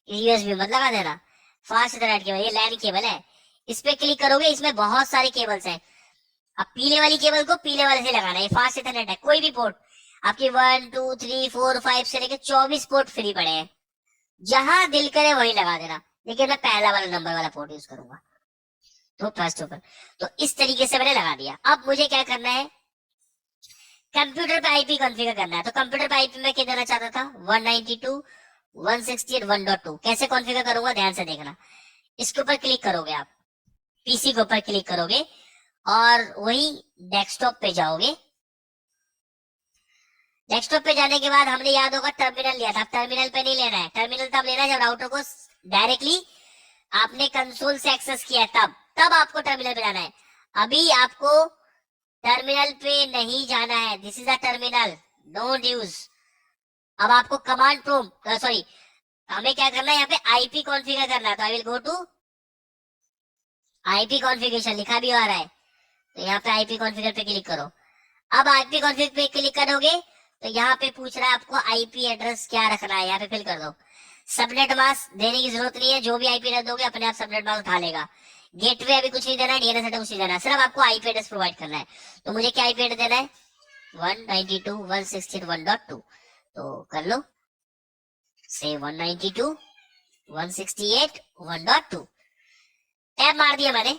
यूएसबी मत लगा देना, फास्ट इथरनेट केबल, ये लैन केबल है। इस पे क्लिक करोगे, इसमें बहुत सारे केबल्स हैं। अब पीले वाली केबल को पीले वाले से लगाना है, ये फास्ट इथरनेट है, कोई भी पोर्ट। आपकी 1 2 3 4 5 से लेकर 24 पोर्ट फ्री पड़े हैं, जहां दिल करे वहीं लगा देना, लेकिन मैं पहला वाला नंबर वाला पोर्ट यूज करूंगा, तो फर्स्ट ऊपर। तो इस तरीके से मैंने लगा दिया। अब मुझे क्या करना है, कंप्यूटर पे आईपी कॉन्फ़िगर करना है। तो कंप्यूटर पे आईपी में क्या देना चाहता था, 192.168.1.2। कैसे कॉन्फ़िगर करूंगा, ध्यान से देखना। इसके ऊपर क्लिक करोगे आप, पीसी के ऊपर क्लिक करोगे और वही डेस्कटॉप पे जाओगे। डेस्कटॉप पे जाने के बाद हमने याद होगा टर्मिनल लिया था, टर्मिनल पे नहीं लेना है। टर्मिनल तब लेना है जब राउटर को डायरेक्टली आपने कंसोल से एक्सेस किया है, तब आपको टर्मिनल पे जाना है। अभी आपको टर्मिनल पे नहीं जाना है। This is a terminal, don't use. अब आपको कमांड प्रॉम्प्ट, सॉरी, हमें क्या करना है, यहाँ पे आईपी कॉन्फ़िगर करना है। तो I will go to IP configuration, लिखा भी आ रहा है, तो यहाँ पे आईपी कॉन्फ़िगर पे क्लिक करो। अब आईपी कॉन्फ़िगर पे क्लिक करोगे तो यहाँ पे पूछ रहा है आपको आईपी एड्रेस क्या रखना है, यहाँ पे फिल कर दो। सबनेट मास्क देने की जरूरत नहीं है, जो भी आईपी एड्रेस दोगे अपने आप सबनेट मास्क उठा लेगा। गेटवे अभी कुछ नहीं देना है, डीएनएस कुछ नहीं देना है, सिर्फ आपको आईपी एड्रेस प्रोवाइड करना है। तो मुझे क्या आईपी एड्रेस देना है, 192.168.1.2, तो कर लो, से 192.168.1.2 टैब मार दिया मैंने।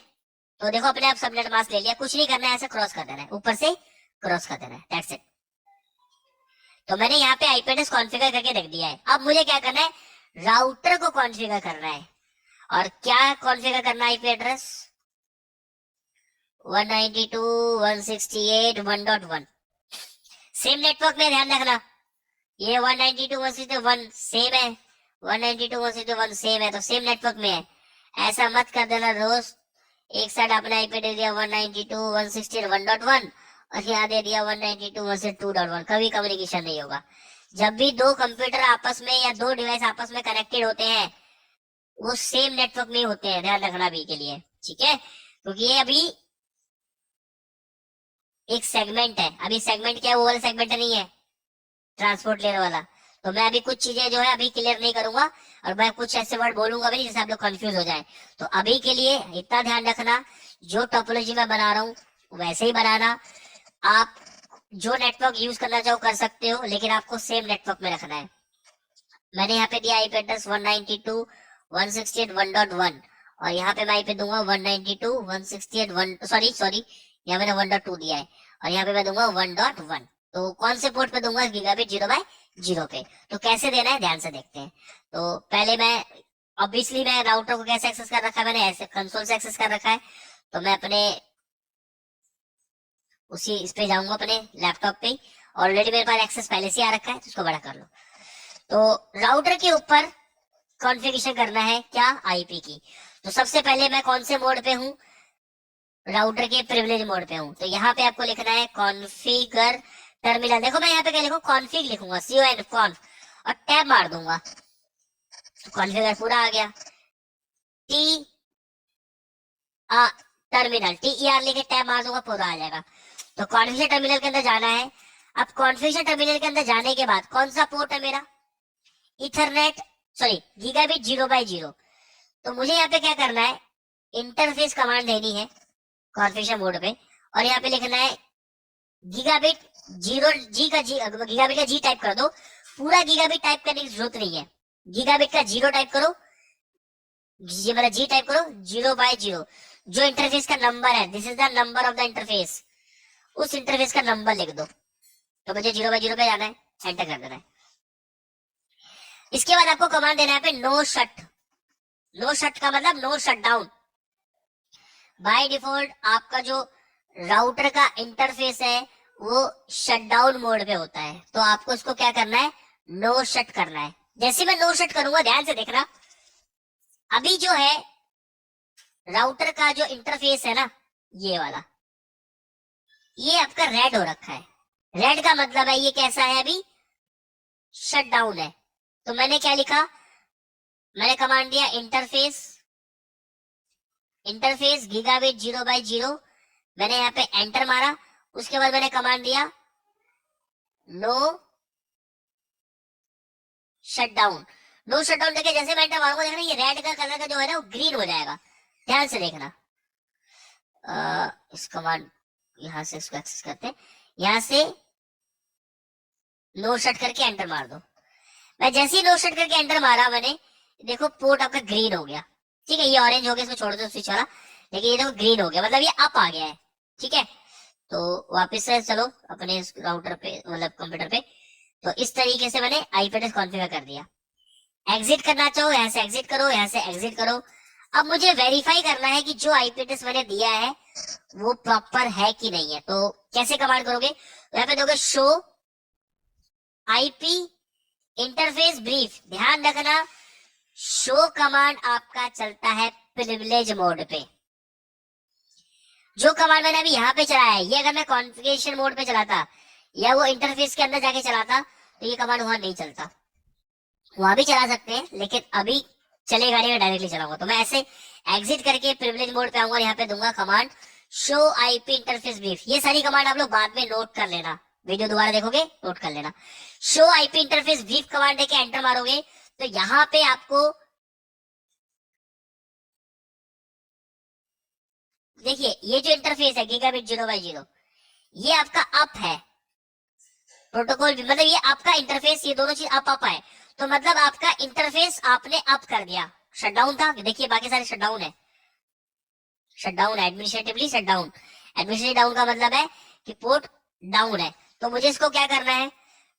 तो देखो अपने आप सबनेट मास्क ले लिया, कुछ नहीं करना है, ऐसे क्रॉस कर देना है, ऊपर से क्रॉस कर देना है, दैट्स इट। तो मैंने यहाँ पे आईपी एड्रेस कॉन्फ़िगर करके रख दिया है। अब मुझे क्या करना है, राउटर को कॉन्फ़िगर करना है। और क्या कॉन्फ़िगर करना है, आईपी एड्रेस 192.168.1.1। सेम नेटवर्क में, ध्यान रखना, ये 192.168.1 सेम है, 192.168.1 सेम है, तो सेम नेटवर्क में है। ऐसा मत कर देना रोज, एक साइड आपने आईपी दे दिया 192.168.1.1 और यहाँ दे दिया 192.168.2.1, कभी कम्युनिकेशन नहीं होगा। जब भी दो कंप्यूटर आपस में या दो डिवाइस आपस में कनेक्टेड होते हैं, वो सेम नेटवर्क में होते हैं, ध्यान रखना अभी के लिए, ठीक है। क्योंकि ये अभी एक सेगमेंट है, अभी सेगमेंट क्या है, वो वाला सेगमेंट नहीं है ट्रांसपोर्ट लेयर वाला। तो मैं अभी कुछ चीजें जो है अभी क्लियर नहीं करूंगा, और मैं कुछ ऐसे वर्ड बोलूंगा भी जिससे आप लोग कंफ्यूज हो जाए। तो अभी के लिए इतना ध्यान रखना, जो टोपोलॉजी मैं बना रहा हूँ वैसे ही बनाना। आप जो नेटवर्क यूज करना चाहो कर सकते हो, लेकिन आपको सेम नेटवर्क में रखना है। मैंने यहाँ पे दिया आईपी एड्रेस 192.168.1.1 और यहाँ पे मैं आईपी दूंगा 192.168.1, सॉरी, यहाँ मैंने 1.2 दिया है, और यहाँ पे मैं दूंगा 1.1। तो कौन से पोर्ट पे दूंगा, गीगाबिट 0/0 पे। तो कैसे देना है, ध्यान से देखते हैं। तो पहले मैं, ऑब्वियसली मैं राउटर को कैसे एक्सेस कर रखा है, मैंने ऐसे कंसोल से एक्सेस कर रखा है। तो मैं अपने उसी इस पे जाऊंगा, अपने लैपटॉप पे। ऑलरेडी मेरे पास एक्सेस पहले से आ रखा है, तो इसको बड़ा कर लो। तो राउटर के ऊपर कॉन्फ़िगरेशन करना है क्या, आईपी की। तो सबसे पहले मैं कौन से मोड पे हूँ, राउटर के प्रिविलेज मोड पे हूँ। तो यहाँ पे आपको लिखना है कॉन्फ़िगर टर्मिनल। देखो मैं यहाँ पे क्या लिखूँ, कॉन्फ़िग लिखूंगा, CON कॉन्फ, और टैब मार दूंगा, तो कॉन्फ़िगर पूरा आ गया। टी टर्मिनल, TER लेके टैब मार दूंगा, पूरा आ जाएगा। तो कॉन्फ़िगर टर्मिनल के अंदर जाना है। अब कॉन्फ़िगर टर्मिनल के अंदर जाने के बाद कौन सा पोर्ट है मेरा, इथरनेट, सॉरी, गीगाबिट 0/0। तो मुझे यहाँ पे क्या करना है, इंटरफेस कमांड देनी है कॉन्फ़िगर मोड पे, और यहाँ पे लिखना है गीगाबिट 0, जी का जी, गीगाबिट का जी टाइप कर दो। पूरा गीगाबिट टाइप करने की जरूरत नहीं है, गीगाबिट का 0 टाइप करो, जी मतलब जी टाइप करो, 0/0। जो इंटरफेस का नंबर है, this is the number of the interface, उस इंटरफेस का नंबर लिख दो। तो मुझे 0/0 पे जाना है, एंटर कर देना है। इसके बाद आपको कमांड देना है पे नो शट। नो शट का मतलब no shutdown. By default आपका जो राउटर का इंटरफेस है वो शट डाउन मोड पे होता है, तो आपको इसको क्या करना है, नो शट करना है। जैसे मैं नो शट करूंगा, ध्यान से देखना, अभी जो है राउटर का जो इंटरफेस है ना, ये वाला, ये आपका रेड हो रखा है। रेड का मतलब है ये कैसा है, अभी शट डाउन है। तो मैंने क्या लिखा, मैंने कमांड दिया इंटरफेस गीगाबिट 0/0। मैंने यहाँ पे एंटर मारा, उसके बाद मैंने कमांड दिया no shutdown. No shutdown देखे जैसे मैं एंटर मारूंगा, देखना ये रेड का कलर का जो है ना वो ग्रीन हो जाएगा, ध्यान से देखना। इस कमांड यहाँ से इसको एक्सेस करते हैं, यहाँ से नो शट करके एंटर मार दो। मैं जैसे ही नो शट करके एंटर मारा मैंने, देखो पोर्ट आपका ग्रीन हो गया। ठीक है, ये ऑरेंज हो गया, इसको छोड़ दो स्विच वाला, लेकिन ये देखो ग्रीन हो गया, मतलब ये अप आ गया है। ठीक है, तो वापस से चलो अपने राउटर पे, मतलब कंप्यूटर पे। तो इस तरीके से मैंने आईपी एड्रेस कॉन्फ़िगर कर दिया। एग्जिट करना चाहो यहाँ से एग्जिट करो, यहाँ से एग्जिट करो। अब मुझे वेरीफाई करना है कि जो आईपी एड्रेस मैंने दिया है वो प्रॉपर है कि नहीं है। तो कैसे कमांड करोगे, यहाँ पे दोगे शो आईपी इंटरफेस ब्रीफ। ध्यान रखना, शो कमांड आपका चलता है प्रिविलेज मोड पे। जो कमांड मैंने अभी यहाँ पे चलाया है, ये अगर मैं कॉन्फ़िगरेशन मोड पे चलाता या वो इंटरफेस के अंदर जाके चलाता तो ये कमांड वहां नहीं चलता। वहां भी चला सकते हैं, लेकिन अभी चलेगा नहीं, मैं डायरेक्टली चलाऊंगा। तो मैं ऐसे एग्जिट करके प्रिविलेज मोड पे आऊंगा, यहाँ पे दूंगा command show IP interface brief. ये सारी कमांड आप लोग बाद में नोट कर लेना, वीडियो दोबारा देखोगे नोट कर लेना। Show IP interface brief command देके एंटर मारोगे तो यहाँ पे आपको देखिए ये जो इंटरफेस है गीगाबिट 0x0, ये आपका अप है प्रोटोकॉल भी, मतलब ये आपका इंटरफेस, ये दोनों चीज अप है। तो मतलब आपका इंटरफेस आपने अप कर दिया। शटडाउन था, देखिए बाकी सारे शटडाउन है, शटडाउन है, एडमिनिस्ट्रेटिवली शटडाउन। एडमिनिस्ट्रेटिव डाउन का मतलब है कि पोर्ट डाउन है। तो मुझे इसको क्या करना है,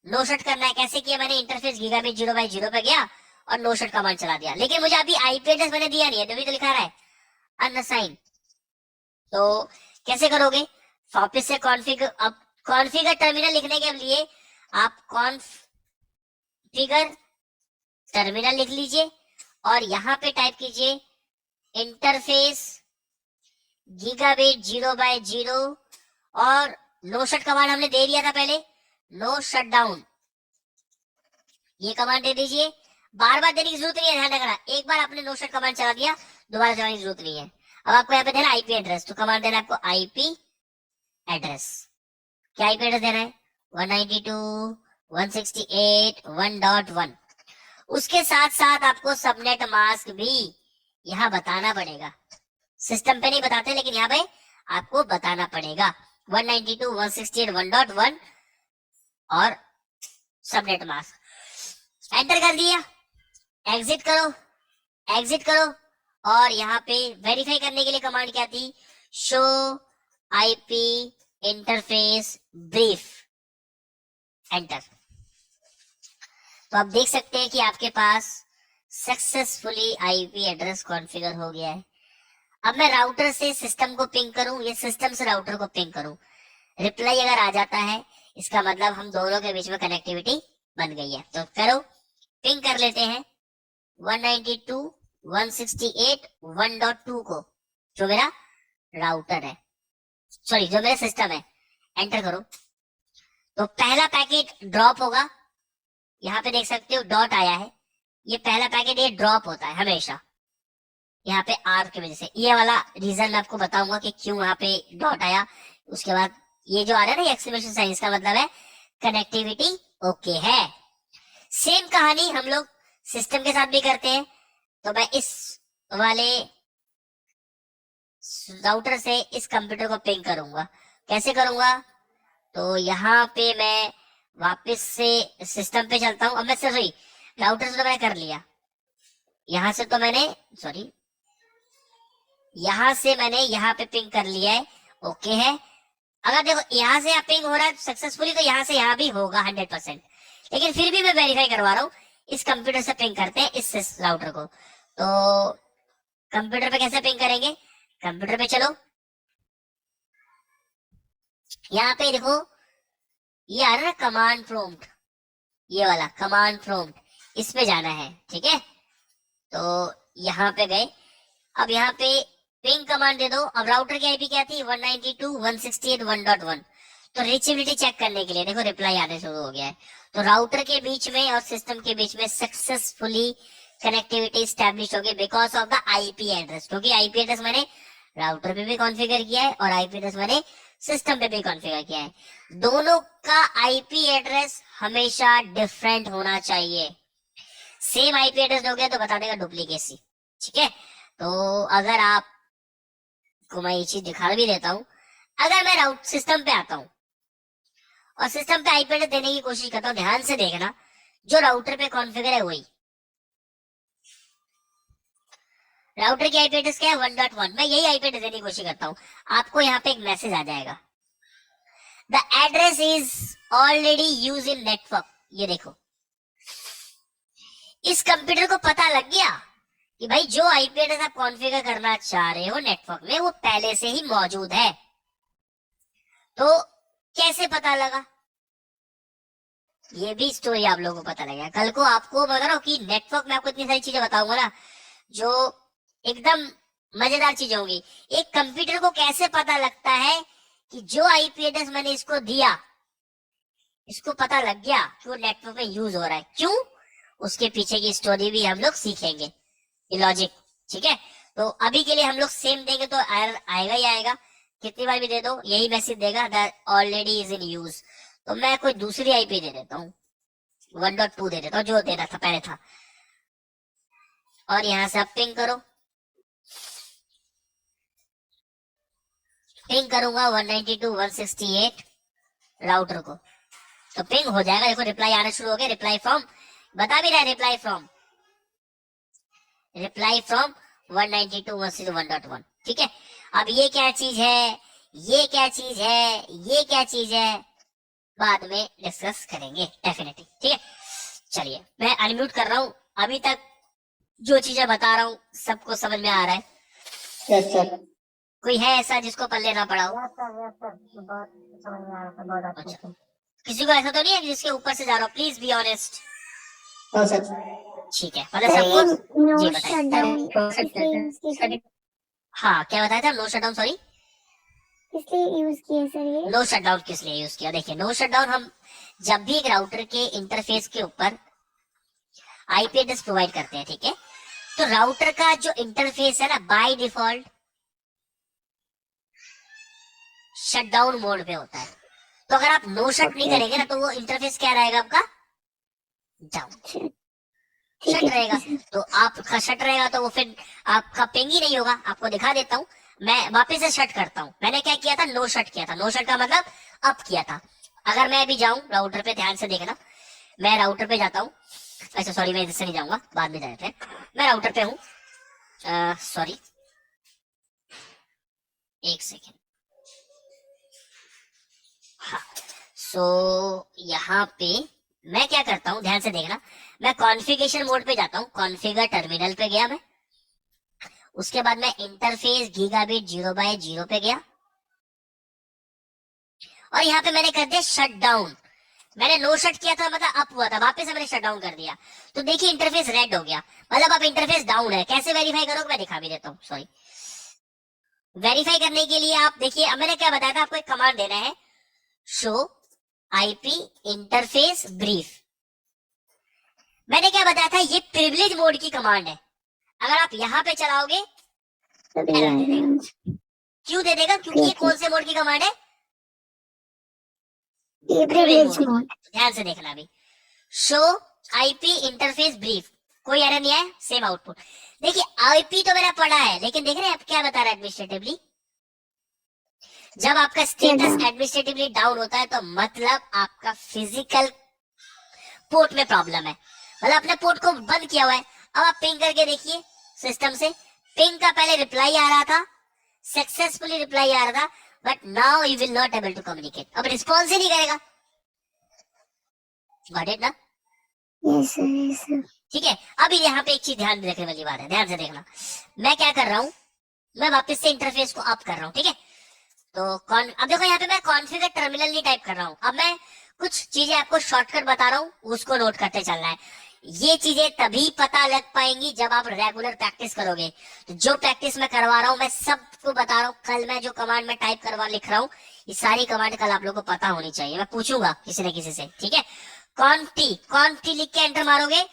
नो शट करना है। कैसे किया मैंने, इंटरफेस गीगाबिट 0x0 पे गया और नो शट कमांड चला दिया। लेकिन मुझे अभी आईपी एड्रेस मैंने दिया नहीं है, तभी तो लिखा रहा है अनअसाइन। तो कैसे करोगे, वापिस से कॉन्फ़िगर, अब कॉन्फ़िगर टर्मिनल लिखने के लिए आप कॉन्फ़िगर टर्मिनल लिख लीजिए और यहाँ पे टाइप कीजिए इंटरफेस गीगाबिट 0x0 और नो शट कमांड हमने दे दिया था पहले, नो शट डाउन, ये कमांड दे दीजिए। बार बार देने की जरूरत नहीं है, ध्यान रखना, एक बार आपने नो शट कमांड चला दिया, दोबारा चलाने की जरूरत नहीं है। अब आपको यहाँ पे देना आईपी एड्रेस, तो कमांड देना आपको आईपी एड्रेस। क्या आईपी एड्रेस देना है, 192.168.1.1। उसके साथ साथ आपको सबनेट मास्क भी यहाँ बताना पड़ेगा। सिस्टम पे नहीं बताते, लेकिन यहाँ पे आपको बताना पड़ेगा 192.168.1.1 और सबनेट मास्क। एंटर कर दिया, एग्जिट करो, एग्जिट करो। और यहाँ पे वेरीफाई करने के लिए कमांड क्या थी, show IP interface brief, enter. तो आप देख सकते हैं कि आपके पास सक्सेसफुली आईपी एड्रेस कॉन्फ़िगर हो गया है। अब मैं राउटर से सिस्टम को पिंग करूं या सिस्टम से राउटर को पिंग करूं, रिप्लाई अगर आ जाता है इसका मतलब हम दोनों के बीच में कनेक्टिविटी बन गई है। तो करो, पिंग कर लेते हैं 192.168.1.2 को, जो मेरा राउटर है, सॉरी जो मेरा सिस्टम है। एंटर करो तो पहला पैकेट ड्रॉप होगा, यहाँ पे देख सकते हो डॉट आया है, ये पहला पैकेट ये ड्रॉप होता है हमेशा यहाँ पे आर की वजह से। ये वाला रीजन मैं आपको बताऊंगा कि क्यों यहाँ पे डॉट आया। उसके बाद ये जो आ रहा है ना एक्सक्लेमेशन साइन, इसका मतलब है कनेक्टिविटी ओके है। सेम कहानी हम लोग सिस्टम के साथ भी करते हैं। तो मैं इस वाले राउटर से इस कंप्यूटर को पिंग करूंगा। कैसे करूंगा, तो यहाँ पे मैं वापस से सिस्टम पे चलता हूँ। अब मैं सॉरी राउटर से तो मैंने कर लिया, यहाँ से तो मैंने सॉरी यहाँ से मैंने यहाँ पे पिंग कर लिया है, ओके है। अगर देखो यहाँ से पिंग हो रहा है सक्सेसफुली, तो यहाँ से यहाँ भी होगा 100%। लेकिन फिर भी मैं वेरीफाई करवा रहा हूँ, इस कंप्यूटर से पिंग करते हैं इस राउटर को। तो कंप्यूटर पे कैसे पिंग करेंगे, कंप्यूटर पे चलो, यहाँ पे देखो ये आ रहा है ना कमांड प्रॉम्प्ट, ये वाला कमांड प्रॉम्प्ट, इस पे जाना है। ठीक है, तो यहाँ पे गए, अब यहाँ पे पिंग कमांड दे दो। अब राउटर की आईपी क्या थी, 192.168.1.1। तो रीचेबिलिटी चेक करने के लिए देखो रिप्लाई आने शुरू हो गया है। तो राउटर के बीच में और सिस्टम के बीच में सक्सेसफुली कनेक्टिविटी स्टैब्लिश होगी because of the IP address, क्योंकि आईपी एड्रेस मैंने राउटर पे भी कॉन्फ़िगर किया है और आईपी एड्रेस मैंने सिस्टम पे भी कॉन्फ़िगर किया है। दोनों का आईपी एड्रेस हमेशा डिफरेंट होना चाहिए। सेम आईपी एड्रेस हो गया तो बता देगा डुप्लीकेसी। ठीक है, तो अगर आप को मैं ये चीज दिखा भी देता हूं, अगर मैं राउट सिस्टम पे आता हूं और सिस्टम पे आईपी एड्रेस देने की कोशिश करता हूँ। ध्यान से देखना, जो राउटर पे कॉन्फ़िगर है वही। राउटर की आईपी एड्रेस क्या है? 1.1। मैं यही आईपी एड्रेस देने की कोशिश करता हूँ। आपको यहाँ पे एक मैसेज आ जाएगा, the address is already use in network. ये देखो, इस कंप्यूटर को पता लग गया कि भाई जो आईपी एड्रेस आप कॉन्फ़िगर करना चाह रहे हो नेटवर्क में, वो पहले से ही मौजूद है। तो कैसे पता लगा? ये भी स्टोरी आप लोगों को पता लगेगा। कल को आपको बता रहा हूँ कि नेटवर्क में आपको इतनी सारी चीजें बताऊंगा ना, जो एकदम मजेदार चीजें होंगी। एक कंप्यूटर को कैसे पता लगता है कि जो आईपी एड्रेस मैंने इसको दिया, इसको पता लग गया कि वो नेटवर्क में यूज हो रहा है। क्यों? उसके पीछे की स्टोरी भी हम लोग सीखेंगे, ये लॉजिक। ठीक है, तो अभी के लिए हम लोग सेम देंगे तो आएगा ही आएगा। कितनी बार भी दे दो यही मैसेज देगा, that already is in use. तो मैं कोई दूसरी आईपी दे देता हूँ, 1.2 दे देता हूँ, जो देना था पहले था। और यहां से आप पिंग करो, पिंग करूंगा 192.168 राउटर को, तो पिंग हो जाएगा। देखो रिप्लाई आना शुरू हो गया। रिप्लाई फ्रॉम बता भी रहा है, रिप्लाई फ्रॉम 192.168.1.1। ठीक है, अब ये क्या चीज है, ये क्या चीज है, ये क्या चीज है, बाद में डिस्कस करेंगे डेफिनेटली। ठीक है, चलिए मैं अनम्यूट कर रहा हूँ। अभी तक जो चीजें बता रहा हूँ सबको समझ में आ रहा है? Yes sir. कोई है ऐसा जिसको पल्ले ना पड़ा हो? बहुत समझ में आ रहा था, बहुत अच्छे से। किसी को ऐसा तो नहीं है जिसके ऊपर से जा रहा हो? Please be honest. हाँ सर। ठीक है, मतलब सबको जी नो बताइए। शटडाउन हाँ क्या बताया था? नो शटडाउन, सॉरी इसलिए यूज किए सर ये। नो शटडाउन किस लिए यूज किया? देखिए, नो शटडाउन हम जब भी एक राउटर के इंटरफेस के ऊपर आईपी एड्रेस प्रोवाइड करते हैं, ठीक है, तो राउटर का जो इंटरफेस है ना, बाय डिफॉल्ट शटडाउन मोड पे होता है। तो अगर आप नो शट नहीं करेंगे ना, तो वो इंटरफेस क्या रहेगा आपका? डाउन शट रहेगा। तो आपका शट रहेगा तो वो फिर आपका पिंग ही नहीं होगा। आपको दिखा देता हूँ, मैं वापस से शट करता हूँ। मैंने क्या किया था? नो शट किया था। नो शट का मतलब अप किया था। अगर मैं अभी जाऊं राउटर पे, ध्यान से देखना, मैं राउटर पे जाता हूँ। अच्छा सॉरी, मैं इससे नहीं जाऊंगा, बाद में जाते हैं। मैं राउटर पे हूँ, सॉरी एक सेकेंड। हाँ, सो यहाँ पे मैं क्या करता हूँ, ध्यान से देखना, मैं कॉन्फ़िगरेशन मोड पे जाता हूँ। कॉन्फ़िगर टर्मिनल पे गया मैं, उसके बाद मैं इंटरफेस गीगाबिट 0x0 पे गया, और यहाँ पे मैंने कर दिया शट डाउन। मैंने नो शट किया था, मतलब अप हुआ था, वापस से मैंने शट डाउन कर दिया। तो देखिए इंटरफेस रेड हो गया, मतलब अब इंटरफेस डाउन है। कैसे वेरीफाई करोगे? मैं दिखा भी देता हूँ, सॉरी। वेरीफाई करने के लिए आप देखिए, अब मैंने क्या बताया था आपको, एक कमांड देना है, शो आईपी इंटरफेस ब्रीफ। मैंने क्या बताया था? ये प्रिविलेज मोड की कमांड है। अगर आप यहाँ पे चलाओगे एरर दे देगा। क्यों दे देगा? क्योंकि ये कौन से मोड की कमांड है? ये प्रिविलेज मोड। ध्यान से देखना अभी, शो आईपी इंटरफेस ब्रीफ, कोई एरर नहीं है, सेम आउटपुट। देखिए आईपी तो मेरा पड़ा है, लेकिन देख रहे हैं आप क्या बता रहा है एडमिनिस्ट्रेटिवली? जब आपका स्टेटस एडमिनिस्ट्रेटिवली डाउन होता है तो मतलब आपका फिजिकल पोर्ट में प्रॉब्लम है, मतलब अपने पोर्ट को बंद किया हुआ है। अब आप पिंग करके देखिए सिस्टम से, पिंग का पहले रिप्लाई आ रहा था, सक्सेसफुली रिप्लाई आ रहा था, but now you will not able to communicate. अब रिस्पॉन्स ही नहीं करेगा। गॉट इट ना? Yes sir. ठीक है, अभी यहाँ पे एक चीज ध्यान रखने वाली बात है, ध्यान से देखना। मैं क्या कर रहा हूँ, मैं वापस से इंटरफेस को अप कर रहा हूँ, ठीक है। तो अब देखो यहाँ पे मैं कॉन्फ़िगर टर्मिनल नहीं टाइप कर रहा हूँ, अब मैं कुछ चीजें आपको शॉर्टकट बता रहा हूँ, उसको नोट करते चलना है। ये चीजें तभी पता लग पाएंगी जब आप रेगुलर प्रैक्टिस करोगे। तो जो प्रैक्टिस मैं करवा रहा हूँ, मैं सबको बता रहा हूँ। कल मैं जो कमांड में टाइप करवा लिख रहा हूँ, ये सारी कमांड कल आप लोगों को पता होनी चाहिए। मैं पूछूंगा किसी न किसी से, ठीक है। कॉन्टी लिख के एंटर मारोगे,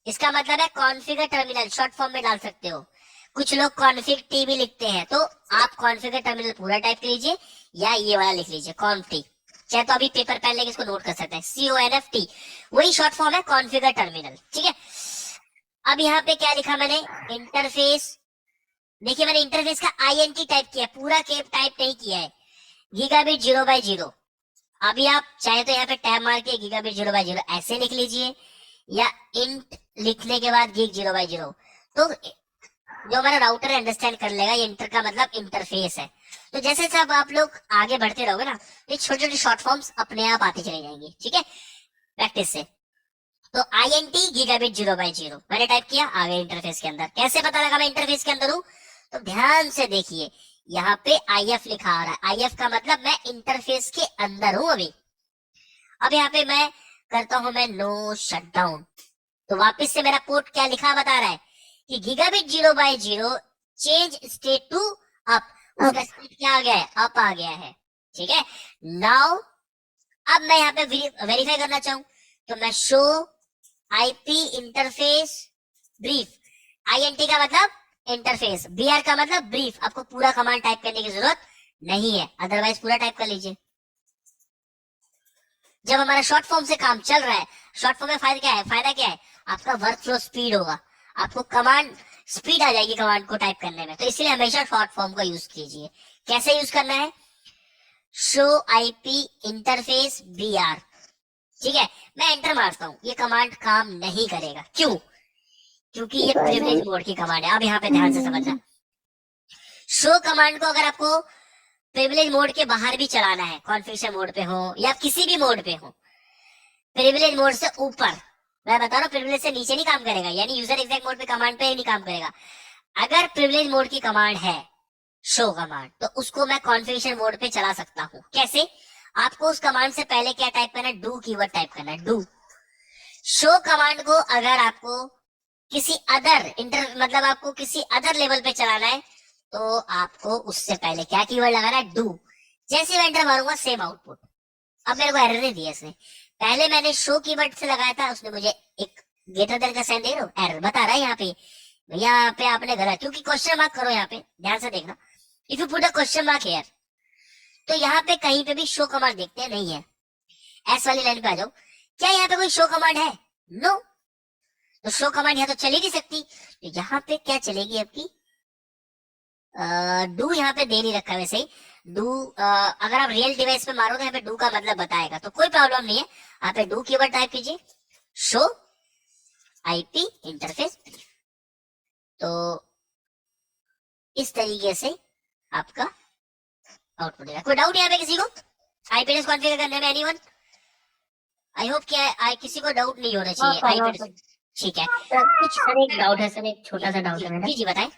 इसका मतलब है कॉन्फ़िगर टर्मिनल, शॉर्ट फॉर्म में डाल सकते हो। कुछ लोग कॉन्फ़िग टी भी लिखते हैं, तो आप कॉन्फ़िगर टर्मिनल पूरा टाइप कर लीजिए, या ये वाला लिख लीजिए कॉन्टी। चाहे तो अभी पेपर पेन लेके इसको नोट कर सकते हैं, CONFT, वही शॉर्ट फॉर्म है कॉन्फ़िगर टर्मिनल, ठीक है। अब यहाँ पे क्या लिखा मैंने? इंटरफेस। देखिए मैंने इंटरफेस का INT टाइप किया, पूरा केप टाइप नहीं किया है। गीगाबिट 0x0, अभी आप चाहे तो यहाँ पे टैब मार के गीगाबिट 0/0 ऐसे लिख लीजिए, या इंट लिखने के बाद गीग 0/0, तो जो हमारा राउटर अंडरस्टैंड कर लेगा ये इंटर का मतलब इंटरफेस है। तो जैसे जैसे अब आप लोग आगे बढ़ते रहोगे ना, ये छोटी छोटी शॉर्ट फॉर्म्स अपने आप आती चली जाएंगी, ठीक है, प्रैक्टिस से। तो INT गीगाबिट 0/0 मैंने टाइप किया, आ गया इंटरफेस के अंदर। कैसे पता लगा मैं इंटरफेस के अंदर हूँ? तो ध्यान से देखिए, यहाँ पे IF लिखा आ रहा है। IF का मतलब मैं इंटरफेस के अंदर हूँ अभी। अब यहाँ पे मैं करता हूँ मैं नो शटडाउन, तो वापस से मेरा पोर्ट क्या लिखा बता रहा है कि gigabit 0/0 change state to up. उसका स्टेट क्या आ गया है? अप आ गया है, ठीक है। नाउ अब मैं यहाँ पे वेरीफाई करना चाहूँ तो मैं show IP interface brief. INT का मतलब इंटरफेस, BR का मतलब ब्रीफ। आपको पूरा कमांड टाइप करने की जरूरत नहीं है, अदरवाइज पूरा टाइप कर लीजिए। जब हमारा शॉर्ट फॉर्म से काम चल रहा है, शॉर्ट फॉर्म में फायदा क्या है? फायदा क्या है? आपका वर्क फ्लो स्पीड होगा, आपको कमांड स्पीड आ जाएगी कमांड को टाइप करने में। तो इसलिए हमेशा शॉर्ट फॉर्म का यूज कीजिए। कैसे यूज करना है? शो IP इंटरफेस BR, ठीक है। मैं एंटर मारता हूँ, ये कमांड काम नहीं करेगा। क्यों? क्योंकि ये प्रिविलेज मोड की कमांड है। अब यहाँ पे ध्यान से समझना, शो कमांड को अगर आपको प्रिविलेज मोड के बाहर भी चलाना है, कॉन्फ़िगरेशन मोड पे हो या किसी भी मोड पे हो, प्रिविलेज मोड से ऊपर, मैं बता रहा हूँ प्रिविलेज से नीचे नहीं काम करेगा, यानी यूजर एग्जैक्ट मोड पे कमांड पे ही नहीं काम करेगा। अगर प्रिविलेज मोड की कमांड है शो कमांड, तो उसको मैं कॉन्फ़िगरेशन मोड पे चला सकता हूँ। कैसे? आपको उस कमांड से पहले क्या टाइप करना है? डू कीवर्ड टाइप करना है, डू। शो कमांड को अगर आपको किसी अदर मतलब आपको किसी अदर लेवल पे चलाना है, तो आपको उससे पहले क्या कीवर्ड लगाना है? डू। जैसे मैं एंटर मारूंगा सेम आउटपुट। अब मेरे को एरर नहीं दिया इसने, पहले मैंने शो कीवर्ड से लगाया था, उसने मुझे एक ग्रेटर देन का साइन दे रहा हूं, एरर बता रहा है यहाँ पे। यहाँ पे आपने गलत, क्योंकि क्वेश्चन मार्क करो यहाँ पे, ध्यान से देखना। If you put a question mark here, तो यहाँ पे कहीं पे भी शो कमांड देखते हैं नहीं है। एस वाली लाइन पे आ जाओ, क्या यहाँ पे कोई शो कमांड है? नो। तो शो कमांड यहाँ तो चल ही नहीं सकती, तो यहाँ पे क्या चलेगी आपकी? डू यहाँ पे दे नहीं रखा है वैसे ही। डू अगर आप रियल डिवाइस पे मारो तो यहाँ पे डू का मतलब बताएगा, तो कोई प्रॉब्लम नहीं है। यहाँ पे डू कीवर्ड टाइप कीजिए, शो IP इंटरफेस। तो इस तरीके से आपका आउटपुट है। कोई डाउट यहाँ पे किसी को IP एड्रेस कॉन्फ़िगर करने में? एनीवन? आई होप कि किसी को डाउट नहीं होना चाहिए IP एड्रेस, ठीक है। कुछ सर एक डाउट है सर, एक छोटा सा डाउट है मेरा। जी जी बताएं।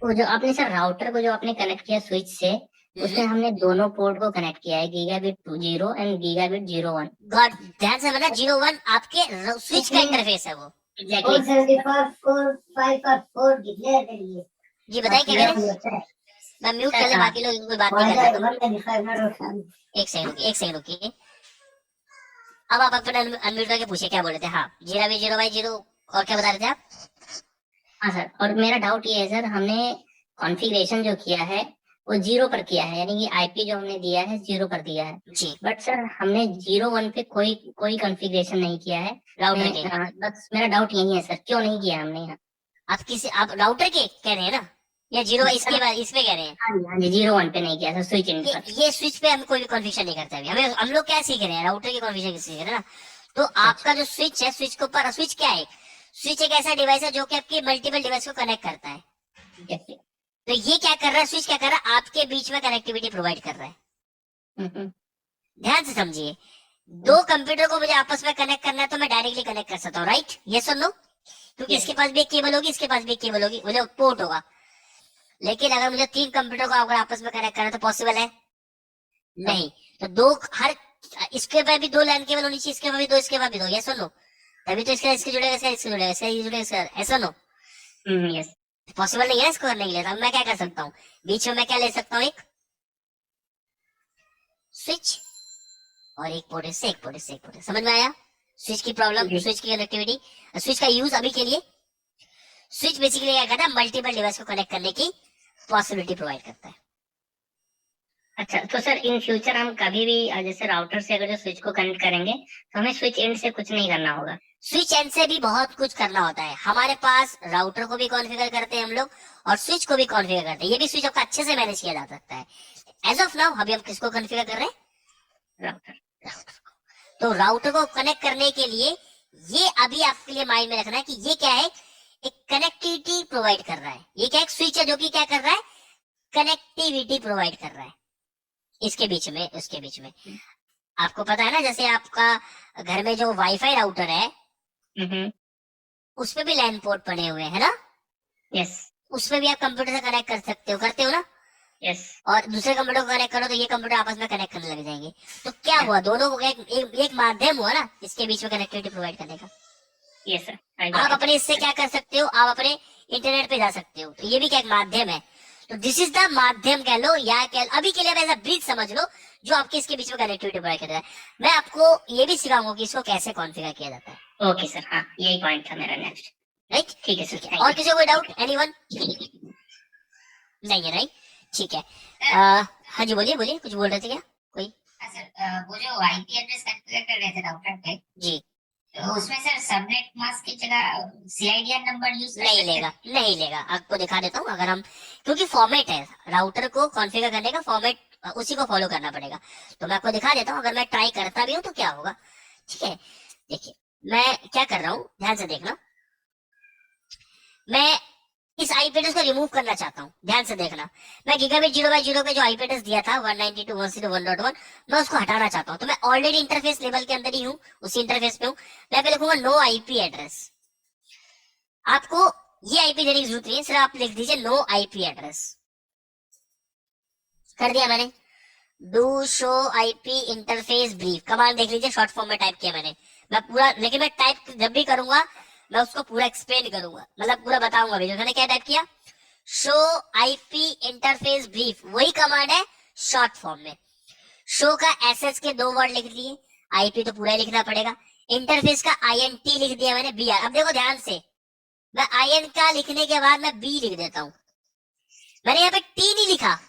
वो जो आपने सर राउटर को जो आपने कनेक्ट किया स्विच से, उसमें हमने दोनों पोर्ट को कनेक्ट किया है, गीगाबिट 20 एंड गीगाबिट 01। गॉड, ध्यान से मतलब 01 आपके स्विच का इंटरफेस है वो। एग्जैक्टली। जी बताइए क्या कह रहे हैं? मैं म्यूट कर ले, बाकी लोग कोई बात नहीं कर रहे। एक सेकंड रुकिए। अब आप अपने अनम्यूट करके पूछे क्या बोले थे? हाँ, 0/0 और क्या बता रहे थे आप? हाँ सर, और मेरा डाउट ये है सर, हमने कॉन्फ़िगरेशन जो किया है वो 0 पर किया है, यानी कि IP जो हमने दिया है 0 पर दिया है। जी, बट सर हमने 01 पे कोई कॉन्फ़िगरेशन नहीं किया है राउटर के। बस मेरा डाउट यही है सर, क्यों नहीं किया हमने यहाँ? आप राउटर के कह रहे हैं ना, या 0 इसके बाद इस पे कह रहे हैं? हाँ जी, 01 पे नहीं किया सर, स्विच इन पर। ये स्विच पे हम कोई भी कॉन्फ़िगरेशन नहीं करते अभी। हम लोग क्या सीख रहे हैं? राउटर की कॉन्फ़िगरेशन सीख रहे हैं ना। तो आपका जो स्विच है, स्विच के ऊपर, स्विच क्या है? स्विच एक ऐसा डिवाइस है जो कि आपके मल्टीपल डिवाइस को कनेक्ट करता है। तो ये क्या कर रहा है? स्विच क्या कर रहा है? आपके बीच में कनेक्टिविटी प्रोवाइड कर रहा है। ध्यान से समझिए, दो कंप्यूटर को मुझे आपस में कनेक्ट करना है तो मैं डायरेक्टली कनेक्ट कर सकता हूँ, राइट? ये सुन लो, क्योंकि इसके पास भी एक केबल होगी, इसके पास भी एक केबल होगी, मुझे पोर्ट होगा। लेकिन अगर मुझे 3 कंप्यूटर को अगर आपस में कनेक्ट करना है तो पॉसिबल है नहीं। तो दो, हर इसके पास भी 2 लाइन केबल होनी चाहिए, इसके पास भी 2, इसके पास भी 2। ये सुन लो, तभी तो इसके जुड़ेगा, इसके जुड़ेगा, इसके जुड़ेगा, ऐसा नो। यस। पॉसिबल नहीं है इसको करने के लिए। तो मैं क्या कर सकता हूँ? बीच में मैं क्या ले सकता हूँ? एक स्विच और एक पोर्ट से, एक पोर्ट से, एक पोर्ट। समझ में आया? स्विच की प्रॉब्लम, स्विच की कनेक्टिविटी, स्विच का यूज अभी के लिए। स्विच बेसिकली क्या करता है? मल्टीपल डिवाइस को कनेक्ट करने की पॉसिबिलिटी प्रोवाइड करता है। अच्छा, तो सर इन फ्यूचर हम कभी भी जैसे राउटर से अगर जो स्विच को कनेक्ट करेंगे तो हमें स्विच एंड से कुछ नहीं करना होगा? स्विच एंड से भी बहुत कुछ करना होता है। हमारे पास राउटर को भी कॉन्फ़िगर करते हैं हम लोग, और स्विच को भी कॉन्फ़िगर करते हैं। ये भी स्विच आपका अच्छे से मैनेज किया जा सकता है। एज ऑफ नाउ अभी हम किसको कॉन्फ़िगर कर रहे हैं? राउटर। तो राउटर को कनेक्ट करने के लिए ये अभी आपके लिए माइंड में रखना है कि ये क्या है, एक कनेक्टिविटी प्रोवाइड कर रहा है। ये क्या एक स्विच है जो कि क्या कर रहा है, कनेक्टिविटी प्रोवाइड कर रहा है इसके बीच में, उसके बीच में। आपको पता है ना, जैसे आपका घर में जो वाईफाई राउटर है उसपे भी लैन पोर्ट पड़े हुए हैं ना, यस उसमें भी आप कंप्यूटर से कनेक्ट कर सकते हो, करते हो ना। यस और दूसरे कंप्यूटर को कनेक्ट करो तो ये कंप्यूटर आपस में कनेक्ट करने लग जाएंगे। तो क्या हुआ, दोनों को एक माध्यम हुआ ना इसके बीच में कनेक्टिविटी प्रोवाइड करने का। Yes sir. आप अपने इससे क्या कर सकते हो, आप अपने इंटरनेट पे जा सकते हो, तो ये भी क्या एक माध्यम है। तो दिस इज द माध्यम कह लो, या अभी के लिए आप ऐसा ब्रिज समझ लो जो आपके इसके बीच में कनेक्टिविटी प्रोवाइड कर रहा है। मैं आपको ये भी सिखाऊंगा कि इसको कैसे कॉन्फ़िगर किया जाता है। ओके सर, हाँ यही पॉइंट था मेरा नेक्स्ट। राइट, ठीक है सर। और किसी को कोई डाउट, एनीवन? नहीं है, राइट, ठीक है। हाँ जी, बोलिए बोलिए, कुछ बोल रहे थे क्या कोई? सर वो जो आईपी एड्रेस कॉन्फ़िगर कर रहे थे राउटर पे, जी, तो उसमें सर सबनेट मास्क की जगह सीआईडीआर नंबर यूज नहीं लेगा, नहीं लेगा। आपको दिखा देता हूँ, अगर हम, क्योंकि फॉर्मेट है राउटर को कॉन्फ़िगर करने का, फॉर्मेट उसी को फॉलो करना पड़ेगा। तो मैं आपको दिखा देता हूँ, अगर मैं ट्राई करता भी हूँ तो क्या होगा। ठीक है, देखिए मैं क्या कर रहा हूँ, ध्यान से देखना। मैं इस आईपी एड्रेस को रिमूव करना चाहता हूँ, ध्यान से देखना। मैं गीगाबिट 0x0 पे जो आईपी एड्रेस दिया था 192.168.1.1, मैं उसको हटाना चाहता हूँ। तो मैं ऑलरेडी इंटरफेस लेवल के अंदर ही हूँ, उसी इंटरफेस पे हूँ। मैं पे लिखूंगा नो आईपी एड्रेस। आपको ये आईपी देने की जरूरत नहीं है, सिर्फ आप लिख दीजिए नो आईपी एड्रेस। कर दिया मैंने। Do show IP interface brief, command देख लीजिए, शॉर्ट फॉर्म में टाइप किया मैंने। मैं पूरा, लेकिन मैं टाइप जब भी करूंगा मैं उसको पूरा एक्सप्लेन करूंगा, मतलब पूरा बताऊंगा भी। मैंने क्या टाइप किया, शो आईपी इंटरफेस ब्रीफ, वही कमांड है शॉर्ट फॉर्म में। शो का एसएच के 2 वर्ड लिख दिए, आईपी तो पूरा ही लिखना पड़ेगा। इंटरफेस का INT लिख दिया मैंने, BR। अब देखो ध्यान से, मैं IN का लिखने के बाद मैं B लिख देता हूँ। मैंने यहाँ पे T नहीं लिखा,